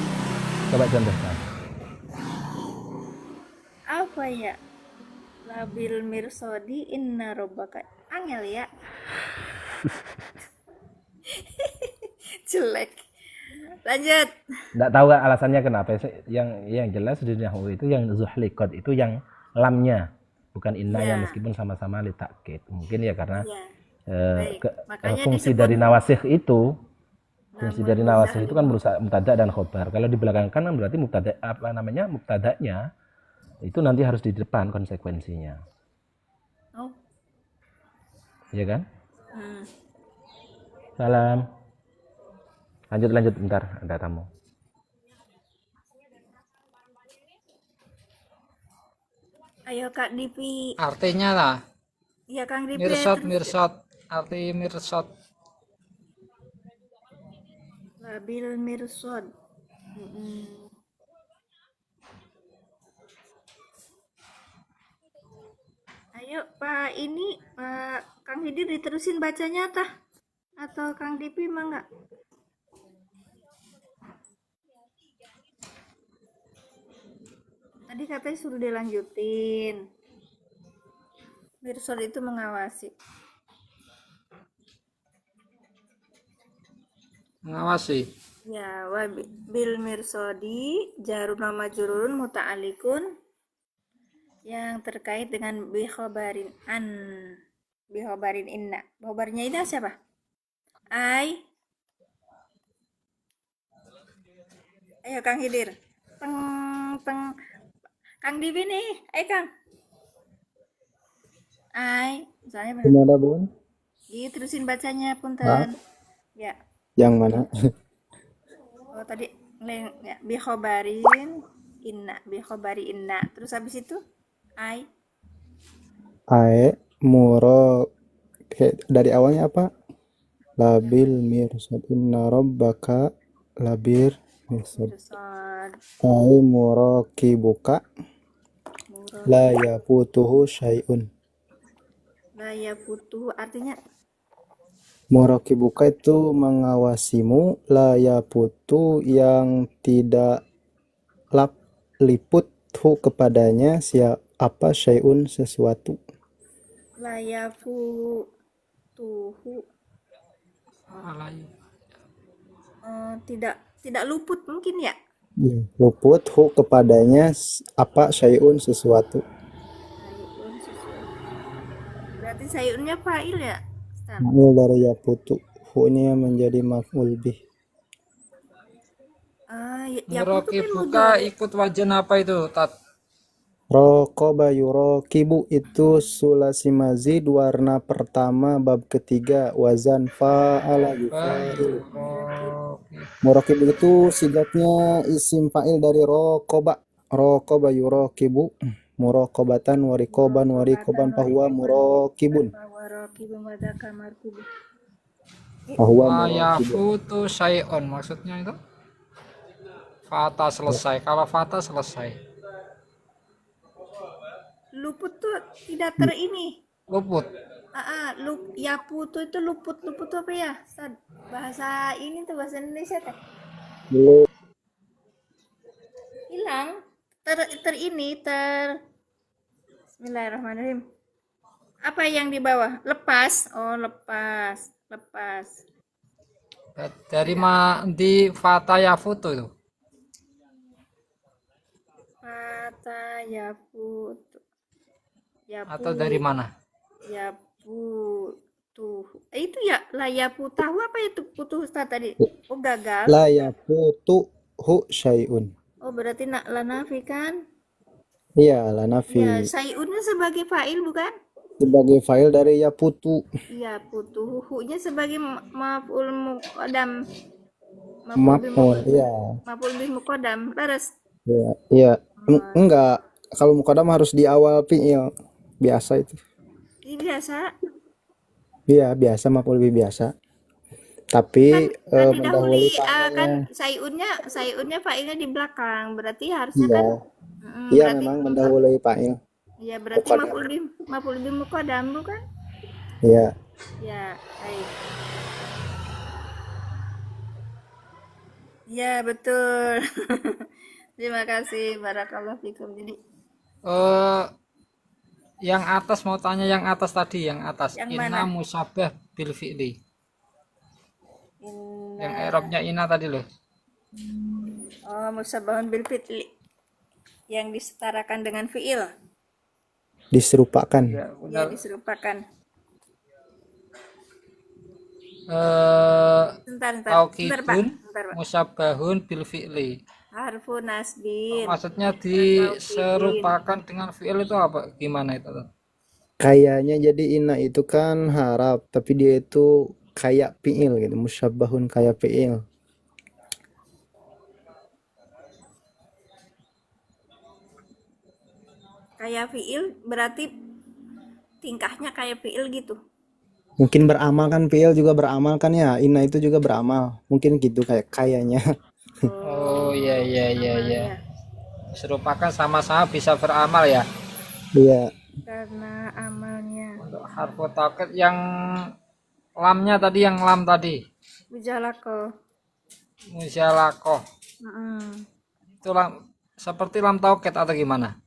Coba contohkan. Apa ya? Labil mirsodi inna robbaka. Angel ya. Jelek. Lanjut. Nggak tahu kan alasannya kenapa. Yang jelas di nahwu itu yang zuhliqat itu yang lamnya, bukan inna Ya. yang meskipun sama-sama litakkid. Mungkin ya karena Ya. eh, Baik. ke- Makanya fungsi disebut dari nawasih itu, fungsi namun dari nawasih muzah itu kan berusaha mubtada dan khobar. Kalau dibelakangkan kan berarti mubtadanya itu nanti harus di depan konsekuensinya, Oh. ya kan? Hmm. Salam. Lanjut bentar, ada tamu. Ayo Kak Dipi. Artinya lah, Iya Kang Dipi. mirsad, arti mirsad. Labil mirsod. Ayo Pak ini Pak Kang Hidir diterusin bacanya tah? Atau Kang Dipi mah enggak? Tadi katanya suruh dilanjutin. Mirsod itu mengawasi. Mengawasi. Ya, wa bil mirsodi jarun wa majrurun muta'alliqun yang terkait dengan bikhobarin bikhobarin inna. Khobarnya ini siapa? Ai. Ayo Kang Hidir. Teng. Kang Dibi nih. Ayo Kang. Ai. Misalnya benar. Gimana Bun? Terusin bacanya punten. Ya. Yang mana? Oh tadi ya, bikhobarin inna. Terus habis itu ai. Ae muro dari awalnya apa? Labil mirsad inna rabbaka labir mirsad. Mirsad Ae muro kibuka murad la yafutuhu syai'un. daya putu artinya Murakibuka itu mengawasimu, la yaputu yang tidak liput hu kepadanya siapa syai'un sesuatu. layafu tuhu Alayu. tidak luput mungkin ya. Luput hu kepadanya apa syai'un sesuatu. Sayun sesuatu. Berarti sayunnya fa'il ya? Stan? Ma'il dari yaputu, hu-nya menjadi maf'ul bih. Ya putu kan Meroki buka mudhari. ikut wajan apa itu? Tat. Rokoba yurokibu itu sulasi mazid warna pertama bab ketiga wazan fa'ala yufa'ilu. Murakib itu sigatnya isim fa'il dari rokoba. Rokoba yurokibu murokobatan warikoban fahuwa murokibun. Fahuwa La murokibun. yafutu syai'un maksudnya itu fata selesai. Kalau fata selesai. Luput tuh tidak terini. Luput. Yaputu itu luput tuh apa ya? Bahasa ini tuh bahasa Indonesia teh. Belum. Hilang. Bismillahirrahmanirrahim. Apa yang di bawah? Lepas. Oh, lepas. Dari di fata yafutu itu. Fata yaputu. Atau dari mana? Yaputu. Itu ya lah yaputahu apa itu putus tadi? Oh, gagal. La yafutuhu syai'un. Oh, berarti nak lanafi kan? Iya, la nafi. Ya, sayunnya sebagai fa'il bukan? Sebagai file dari yaputu. Iya, putu. Hu-nya sebagai maf'ul muqaddam. Maf'ul, iya. Maf'ul bih muqaddam. Laras. Iya, iya. Enggak. Kalau muqaddam harus di awal fi'il. Biasa itu. Ini biasa. Iya, biasa maf'ul bih biasa. Tapi Kan mendahului didahului kan fa'ilnya. sayunnya fa'ilnya di belakang. Berarti harusnya Iya. kan Iya, berarti memang mendahului fa'il. iya, berarti Muqaddam. maf'ul bih muqaddam bukan? Iya. Ya, baik. Ya, betul. Terima kasih, barakallahu fikum. Jadi Yang atas mau tanya yang atas tadi, yang atas. Yang Inna mana? musabbah bil fi'li. inna Yang i'rabnya inna tadi loh. musabbahun bil fi'li yang disetarakan dengan fi'il. Diserupakan. Ya, Ya, benar. diserupakan. Bentar, Taukidun Pak. musabbahun bil fi'li. Harfu nasbin. Maksudnya diserupakan dengan fi'il itu apa? Gimana itu? Kayaknya jadi inna itu kan harap, tapi dia itu kayak fi'il gitu, musyabbahun kayak fi'il. Kayak fi'il berarti tingkahnya kayak fi'il gitu. Mungkin beramal kan, fi'il juga beramal kan ya, inna itu juga beramal. Mungkin gitu kayaknya. Oh iya. Namanya. Serupakan sama-sama bisa beramal ya. Iya. Karena amalnya. Untuk harfu taukid yang lamnya tadi, yang lam tadi. Mujalako. Musyalakoh. Itu lam, seperti lam taukid atau gimana?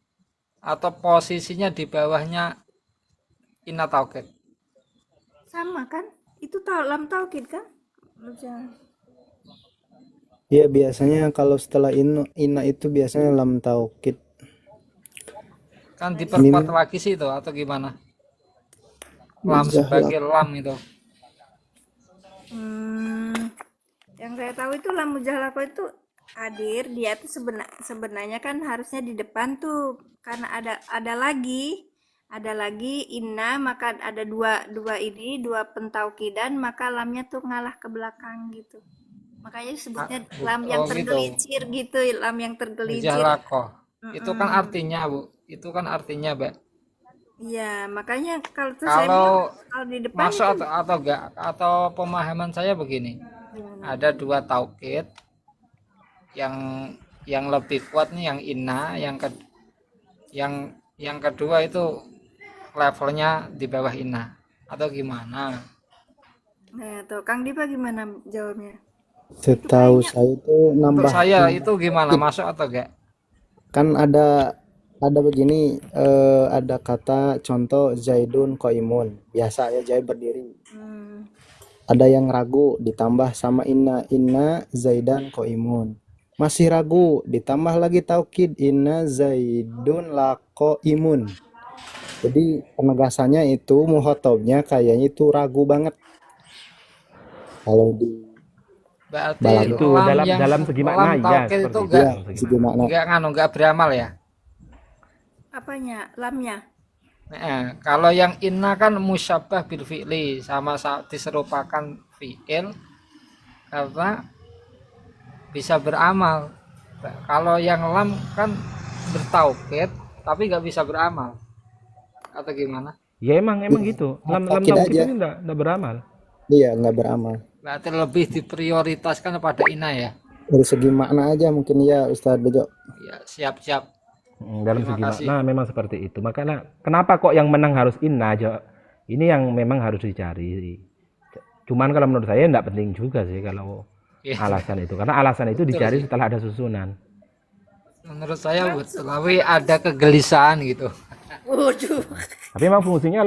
Atau posisinya di bawahnya inna taukid? Sama kan? Itu lam taukid kan? Iya, biasanya kalau setelah inna itu biasanya lam taukid. Kan diperkuat lagi sih itu atau gimana? Lam sebagai lam itu. Yang saya tahu itu lam mujalako itu hadir, dia tuh sebenarnya kan harusnya di depan tuh, karena ada lagi inna, maka ada dua pentaukidan, maka lamnya tuh ngalah ke belakang gitu. Makanya disebutnya lam yang tergelincir gitu, lam yang tergelincir. Mujalako. Itu kan artinya, Bu. Itu kan artinya, Mbak. Iya, makanya kalau tuh saya bilang, kalau di depan masuk itu atau enggak, atau pemahaman saya begini. Ada dua taukid yang lebih kuat nih, yang inna, yang kedua itu levelnya di bawah inna atau gimana? nah tuh Kang Dipa gimana jawabnya? Setahu saya itu nambah. Untuk saya itu gimana, masuk atau enggak? Kan ada begini, ada kata contoh Zaidun qaimun. Biasa ya, Zaid berdiri. Ada yang ragu ditambah sama inna Zaidan qaimun. Masih ragu ditambah lagi taukid inna Zaidun laqaimun. Jadi penegasannya itu muhotobnya kayaknya itu ragu banget. Kalau di Berarti Itu lam dalam segi makna lam ya, taukid itu seperti enggak segi makna. enggak beramal ya? Apanya? Lamnya? Kalau yang inna kan musyabbah bil fi'li, sama diserupakan fi'il karena bisa beramal. Kalau yang lam kan bertaukid tapi nggak bisa beramal, atau gimana? Ya emang gitu. Lam Taukid taukid aja. itu enggak beramal. Iya, nggak beramal. Berarti lebih diprioritaskan pada inna ya. Dari segi makna aja mungkin ya Ustadz Bejo. Ya, siap. Dalam Terima segi kasih. makna memang seperti itu. Makanya kenapa kok yang menang harus inna aja? Ini yang memang harus dicari. Cuman kalau menurut saya enggak penting juga sih kalau Iya. alasan itu. Karena alasan itu Betul dicari sih. setelah ada susunan. Menurut saya betul, tapi ada kegelisahan gitu. Waduh. Tapi memang fungsinya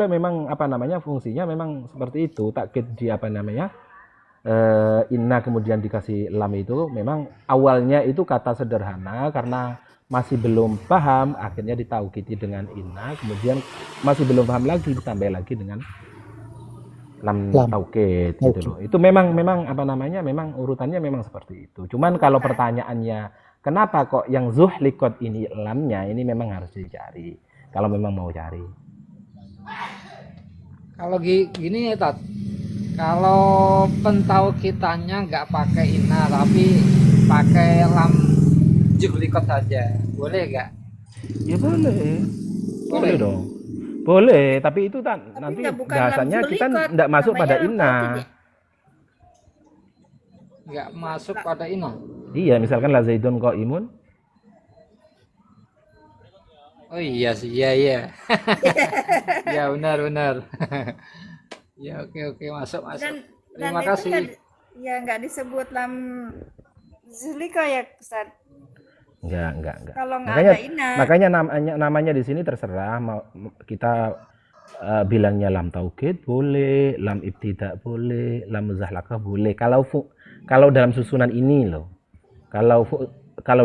fungsinya memang seperti itu. Takkid di inna kemudian dikasih lam itu memang awalnya itu kata sederhana karena masih belum paham, akhirnya ditaukidi dengan inna, kemudian masih belum paham lagi ditambah lagi dengan lam taukid gitu loh. Itu memang memang urutannya memang seperti itu. Cuman kalau pertanyaannya kenapa kok yang zuhlikot ini lamnya, ini memang harus dicari kalau memang mau cari. Kalau gini ya Tat, kalau pentaukitannya nggak pakai inna tapi pakai lam juhlikot saja, boleh nggak? Ya boleh Boleh. dong. Boleh, tapi itu nanti nggak, bukan bahasanya lam kita zuhlikot, tidak masuk namanya pada lam inna. taukid ya? Nggak masuk pada inna. Iya, misalkan la zaidun qaimun. Oh iya sih, iya. Ya benar. Ya oke masuk. Dan Terima itu kasih. nggak disebut lam zulika ya Ustaz. Enggak. Kalau nggak Makanya ada inna. makanya namanya di sini terserah mau kita bilangnya lam taukid boleh, lam ibtida boleh, lam muzahlakah boleh. Kalau dalam susunan ini loh. Kalau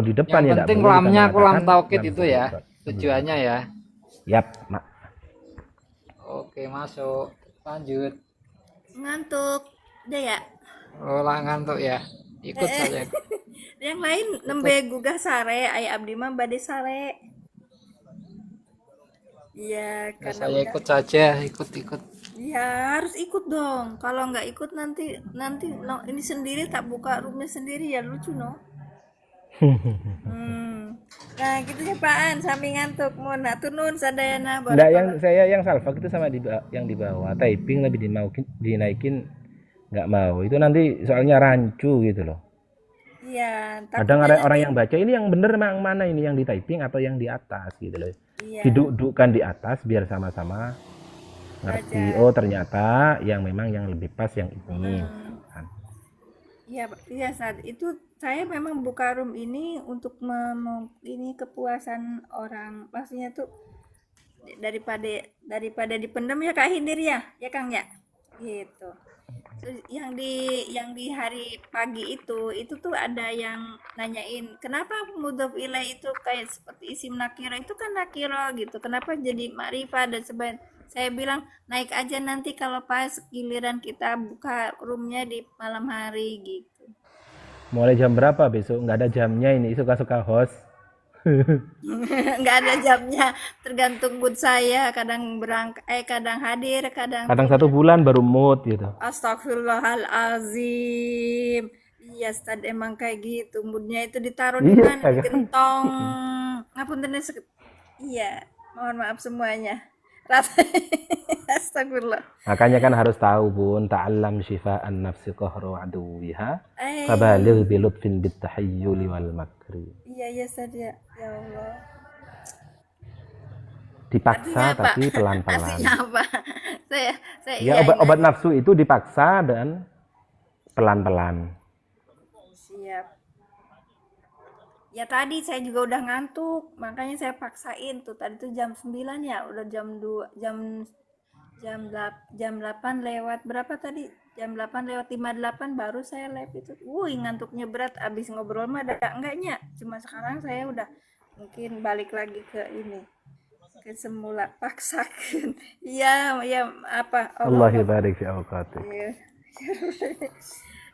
di depan Yang ya enggak penting boleh kita lamnya aku lam mengatakan taukid lam itu ya. zuhlikot. Tujuannya ya. Yap, Oke, masuk. Lanjut. Ngantuk. Udah ya? Lah ngantuk ya. Ikut saja. Yang lain nembe gugah sare, ay abdi mah bade sare. Iya, Ya, karena saya udah. ikut saja, ikut. Ya harus ikut dong. Kalau nggak ikut nanti ini sendiri tak buka roomnya sendiri ya lucu no. Nah gitu ya Paan sambil ngantuk mau tunun sadayana Enggak, yang salfak itu sama yang di bawah. Typing lebih dinaikin nggak mau. Itu nanti soalnya rancu gitu loh. Iya. Kadang takutnya ada orang nanti- yang baca ini yang bener yang mana ini yang di typing atau yang di atas gitu loh. Iya. Didudukkan di atas biar sama-sama ngerti. Oh ternyata yang memang yang lebih pas yang ini. Kan. Iya saat itu saya memang buka room ini untuk ini kepuasan orang, maksudnya tuh daripada dipendam ya Kak Hindir ya Kang ya gitu. Terus yang di hari pagi itu tuh ada yang nanyain kenapa mudhof ilaih itu kayak seperti isim nakira, itu kan nakira gitu, kenapa jadi ma'rifah dan sebagainya. Saya bilang naik aja nanti kalau pas giliran kita buka roomnya di malam hari gitu. Mulai jam berapa besok? Nggak ada jamnya ini, suka-suka host. Nggak ada jamnya, tergantung mood saya, kadang kadang hadir, kadang Kadang 1 bulan baru mood gitu. Astagfirullahalazim. Iya Ustaz, emang kayak gitu moodnya itu ditaruh di Iya, mana, di kan? gentong. Ngapunten iya, mohon maaf semuanya. Astagfirullah. Makanya kan harus tahu Bun, ta'allam syifa'an nafsi qahru aduwiha, Eh, fabaligh bi lutfin bit tahayyuli wal makri. iya Ustaz ya. Ya Allah. Dipaksa Artinya apa? tapi pelan-pelan. Artinya apa? saya Ya obat nafsu itu dipaksa dan pelan-pelan. siap. Ya tadi saya juga udah ngantuk, makanya saya paksain tuh. Tadi tuh jam 9 ya, udah jam 2, jam 8 lewat berapa tadi? Jam 8 lewat 58 baru saya live itu. Ngantuknya berat, abis ngobrol mah ada enggaknya. Cuma sekarang saya udah mungkin balik lagi ke ini. Ke semula paksakan. Iya, apa? Allah barik fi awqati. Iya.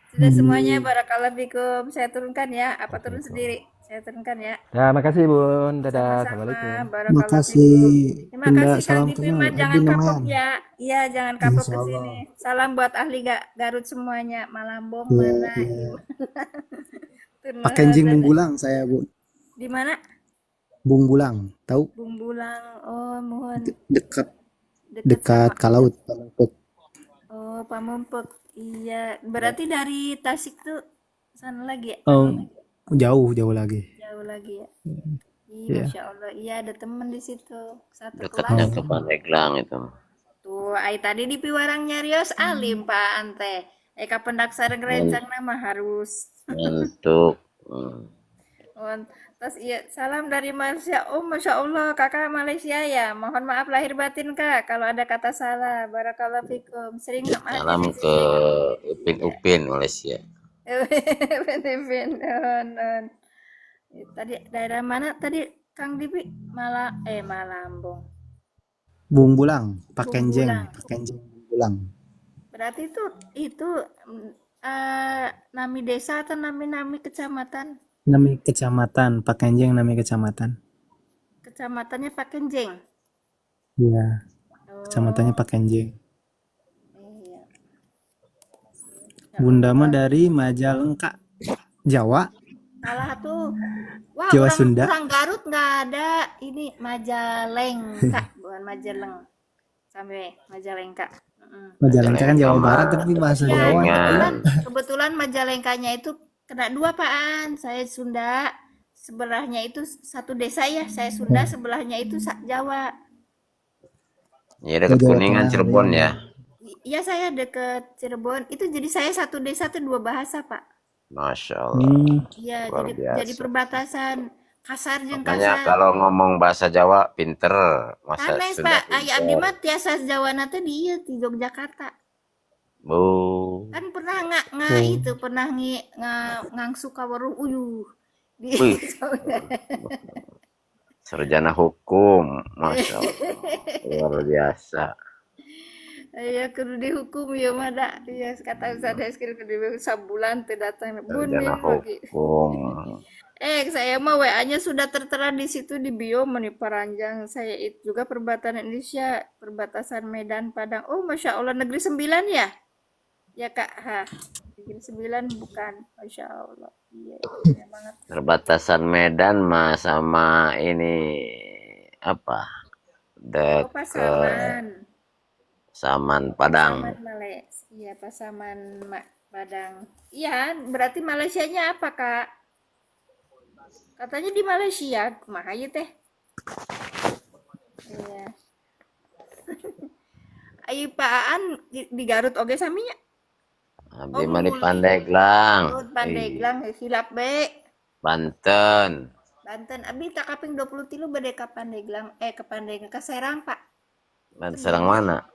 Sudah semuanya barakallahu fikum. Saya turunkan ya. Apa turun sendiri? Saya turunkan ya. Ya, makasih Bun. Dadah. Sama-sama. Assalamualaikum. Barakallahu Makasih fikum. Terima Bunda, kasih Kang salam Dipin, kenal mah Abdi jangan kapok lumayan. ya. Iya, jangan kapok ke Insya Allah. sini. Salam buat ahli Garut semuanya. Malambong Iya, mana iya. Turun Pak Kenjing dadah. Bungbulang saya Bu. Di mana? Bungbulang, tahu? Bumbulang. Oh, mohon Dekat dekat sama Kalaut, Palampuk. oh, Pamumpek. Iya, berarti dari Tasik tuh sana lagi ya? Oh, jauh lagi. Jauh lagi ya. Ih, Iya. Masya Allah. Iya, ada temen di situ. Satu Dekatnya kelas. ke Pandeglang itu. Tuh, ai tadi di piwarang nyarios alim Pak Ante. Eka pendak sareng rencang nama harus. Untuk Oh, terus iya, salam dari Malaysia. Oh, Masya Allah, kakak Malaysia ya. Mohon maaf lahir batin kak, kalau ada kata salah. Barakallahu fikum. Sering salam ke Upin Malaysia. Filipin. Tadi daerah mana tadi Kang Dipi? Malambong. Bungbulang, Pak Kenjeng, Bumbulang. Pak Kenjeng Bungbulang. Berarti itu nami desa atau nami kecamatan? Nami kecamatan, Pak Kenjeng nami kecamatan. Kecamatannya Pak Kenjeng. Iya, Oh, kecamatannya Pak Kenjeng. iya. Bunda mah dari Majalengka, Jawa, Salah tuh. Wah, Jawa Sunda. orang Garut nggak ada. Ini Majalengka, bukan Majaleng. Sampai Majalengka. Majalengka kan Jawa Barat tapi bahasa Ya, Jawa. kebetulan Majalengkanya itu kena dua Paan. Saya Sunda, sebelahnya itu satu desa ya. Saya Sunda, sebelahnya itu Jawa. Ya dekat Jawa Kuningan Tengah, Cirebon ya. Iya, saya deket Cirebon. Itu jadi saya satu desa tuh dua bahasa, Pak. Masya Allah. Iya, Luar jadi biasa. perbatasan kasar jeung Makanya kasar. kalau ngomong bahasa Jawa pinter, masa Sanes, Sunda Pak. Aya abdi pinter. mah tiasa Jawana teh di ieu di Yogyakarta. Bu, Kan pernah itu pernah ngangsu ka warung uyuh. Di Wih. sarjana hukum, Masya Allah, luar biasa. Aya kudu dihukum ya mah da. Ya kata Ustaz Eskil kudu sabulan teu datang. Sarjana Bunin lagi. hukum. Saya mah WA-nya sudah tertera di situ di bio meni paranjang. Saya itu juga perbatasan Indonesia, perbatasan Medan Padang. Oh, Masya Allah, Negeri 9 ya? Ya Kak, Negeri 9 bukan. Masya Allah. Iya, iya banget. Perbatasan Medan mah sama ini apa? Oh, Pasaman. Saman Padang. Pasaman Malaysia. Iya, Pasaman Padang. Iya, berarti Malaysianya apa, Kak? Katanya di Malaysia, kumaha ieu teh? Iya. Ayo Pak Aan di Garut oge sami nya? Abdi mah di Pandeglang. Oh, Pandeglang hilap be. Banten. Banten abdi tak kaping 23 bade ka Pandeglang ke Pandeglang ke Serang, Pak. Serang mana?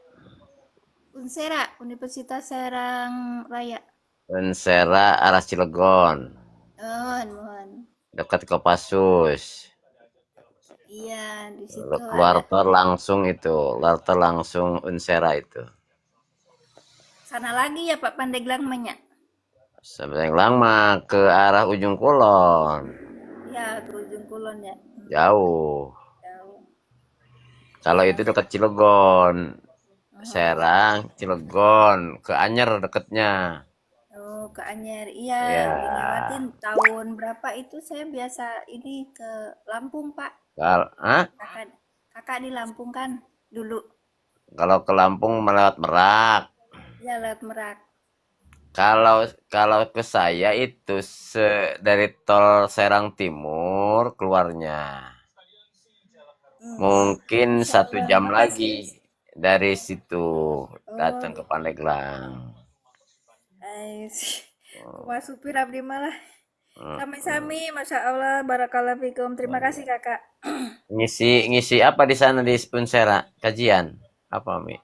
Unsera, Universitas Serang Raya. Unsera arah Cilegon. Mohon. Dekat Kopassus. Iya, di situ Keluar tol langsung itu, keluar tol langsung Unsera itu. Sana lagi ya Pak Pandeglang banyak. Pandeglang mah ke arah ujung kulon. Ya, ke ujung kulon ya. Jauh. Jauh. Kalau itu dekat Cilegon. Serang, Cilegon, ke Anyer deketnya. Oh, ke Anyer. Iya, Ya. dilewatin tahun berapa itu saya biasa ini ke Lampung, Pak. Kakak di Lampung kan dulu. Kalau ke Lampung melewat Merak. Ya, lewat Merak. Kalau ke saya itu dari tol Serang Timur keluarnya. Mungkin 1 jam lagi dari situ datang ke Pandeglang. Mas supir abdi malah. Sami-sami, Masya Allah, barakallahu fikum. Terima kasih kakak. Ngisi apa di sana di Unsera? Kajian apa Mi?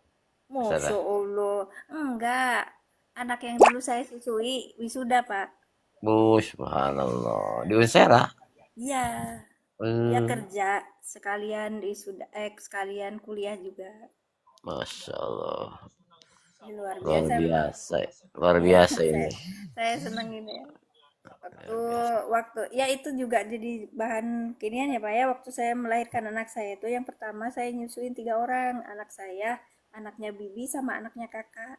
Masya Allah, enggak. Anak yang dulu saya susui wisuda Pak. Subhanallah. Di Unsera? Iya. Dia kerja sekalian sekalian kuliah juga. Masya Allah. Ini luar Luar biasa. biasa. Luar biasa ini. Saya senang ini. waktu luar biasa. waktu ya itu juga jadi bahan kinian ya Pak ya, waktu saya melahirkan anak saya itu yang pertama saya nyusuin 3 orang, anak saya, anaknya bibi sama anaknya kakak.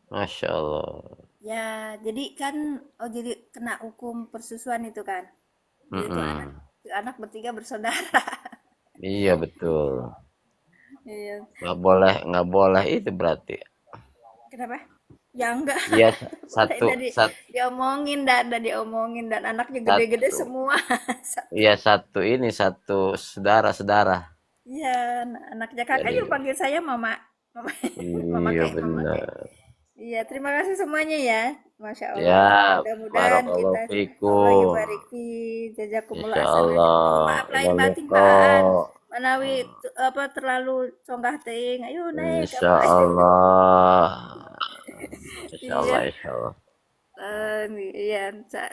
Masya Allah. Ya, jadi kan jadi kena hukum persusuan itu kan. Jadi tuh anak Mm-mm. anak bertiga bersaudara. Iya betul. Iya. Nggak boleh itu berarti. Kenapa? Ya enggak. Iya Boleh satu udah diomongin dan anaknya gede-gede satu. semua. Iya satu saudara. Iya, anaknya kakak Jadi juga panggil saya mama. Mama, mama iya kayak mama benar. kayak. Iya, terima kasih semuanya ya. Masya Ya, Allah. Mudah-mudahan barakallahu kita Allah fikum. yubarik fi jazakumullah Insya hasanah. Mohon Allah. maaf lahir Ilal batin Pak liqa. Aan. Manawi terlalu conggah teuing. Ayo naik Insya apa? Allah. Insya Iya. Allah, insya Allah. Iya,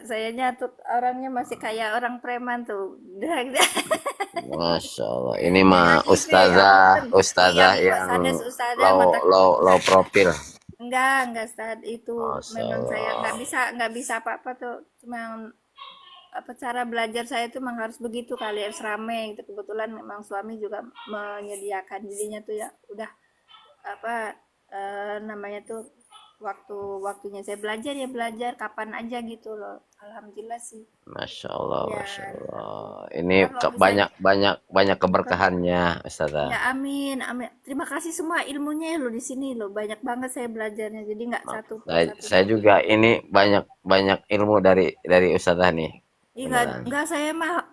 sayanya tuh orangnya masih kayak orang preman tuh. Masya Allah. Ini Jangan mah gitu ya, punten. Iya, ustazah Bapak yang Sanes Ustazah mata low profil. enggak saat itu Masya memang saya Allah. nggak bisa apa-apa tuh. Cuma apa cara belajar saya tuh memang harus begitu kali harus rame gitu. Kebetulan memang suami juga menyediakan jadinya tuh ya udah apa namanya tuh waktunya saya belajar ya belajar kapan aja gitu loh. Alhamdulillah sih. Masya Allah, Ya, Masya Allah. alhamdulillah. Ini Kalau misalnya banyak keberkahannya, Ustazah. ya amin, amin. Terima kasih semua ilmunya ya lo di sini lo. Banyak banget saya belajarnya. Jadi nggak satu persatu. Saya juga ini banyak ilmu dari Ustazah nih. Iya, Beneran. enggak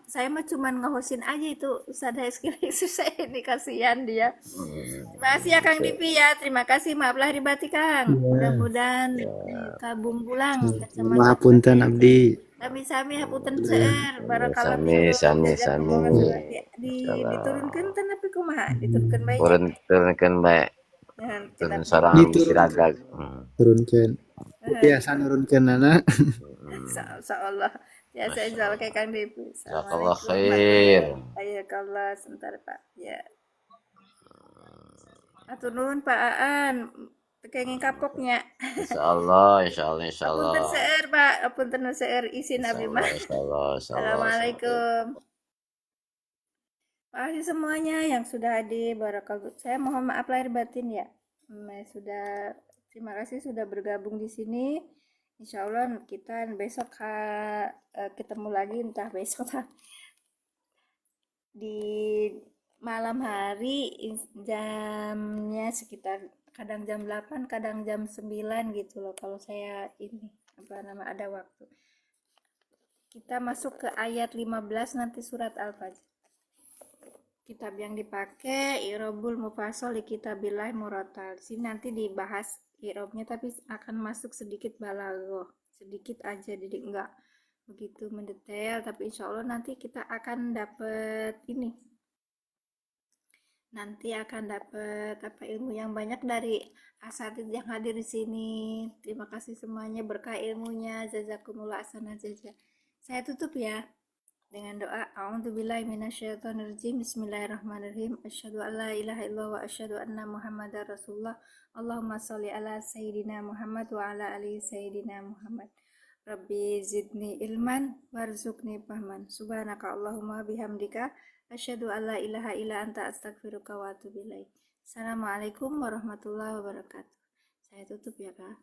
saya mah cuman ngehosin aja itu Ustadz Rizky saya ini kasihan dia. Terima kasih ya Kang Dipi ya. Terima kasih maaf lahir batin Kang. Ya, Mudah-mudahan kabung bulang kacamata mahapunten abdi. sami-sami hapunten seueur barakallahu Sami, fikum sami. jazakumullah khairan. Diturunkeun teh tapi kumaha? Diturunkeun bae nya. Turunkan baik. Nah, Turun kita seorang Diturun siragag. turunkeun. Biasa nurunkeun anak. insyaallah. Ya saya jawab kayak Kang Dipi. Jazakallah Assalamualaikum khair. warahmatullahi wabarakatuh. Sebentar Pak. Ya. Atur nuhun Pak Aan. Kenging kapoknya. Insya Allah, insya Allah, insya Apunten Allah. seueur Pak, apunten seueur izin Insya abi Allah, mah. insya Allah, insya Allah. Assalamualaikum. Makasih semuanya yang sudah hadir. Barakallahu. Saya mohon maaf lahir batin ya. Terima kasih sudah bergabung di sini. Insya Allah kita besok ketemu lagi entah besok di malam hari jamnya sekitar kadang jam 8 kadang jam 9 gitu loh kalau saya ini ada waktu. Kita masuk ke ayat 15 nanti surat Al-Fajr. Kitab yang dipakai I'rabul Mufassal li Kitabillah Murattal. Sini nanti dibahas i'rabnya tapi akan masuk sedikit balaghah, sedikit aja jadi enggak begitu mendetail tapi insya Allah nanti kita akan dapat ini. Nanti akan dapat ilmu yang banyak dari asatidz yang hadir di sini. Terima kasih semuanya berkah ilmunya. Jazakumullah ahsanal jazaa. Saya tutup ya dengan doa a'udzubillahi minasyaitonirrajim bismillahirrahmanirrahim asyhadu an la ilaha illallah wa asyhadu anna muhammadar rasulullah Allahumma sholli ala sayyidina Muhammad wa ala ali sayyidina Muhammad rabbi zidni ilman warzuqni fahman subhanaka Allahumma bihamdika asyhadu an la ilaha illa anta astaghfiruka wa atubu ilaik. Assalamualaikum warahmatullahi wabarakatuh. Saya tutup ya Kak.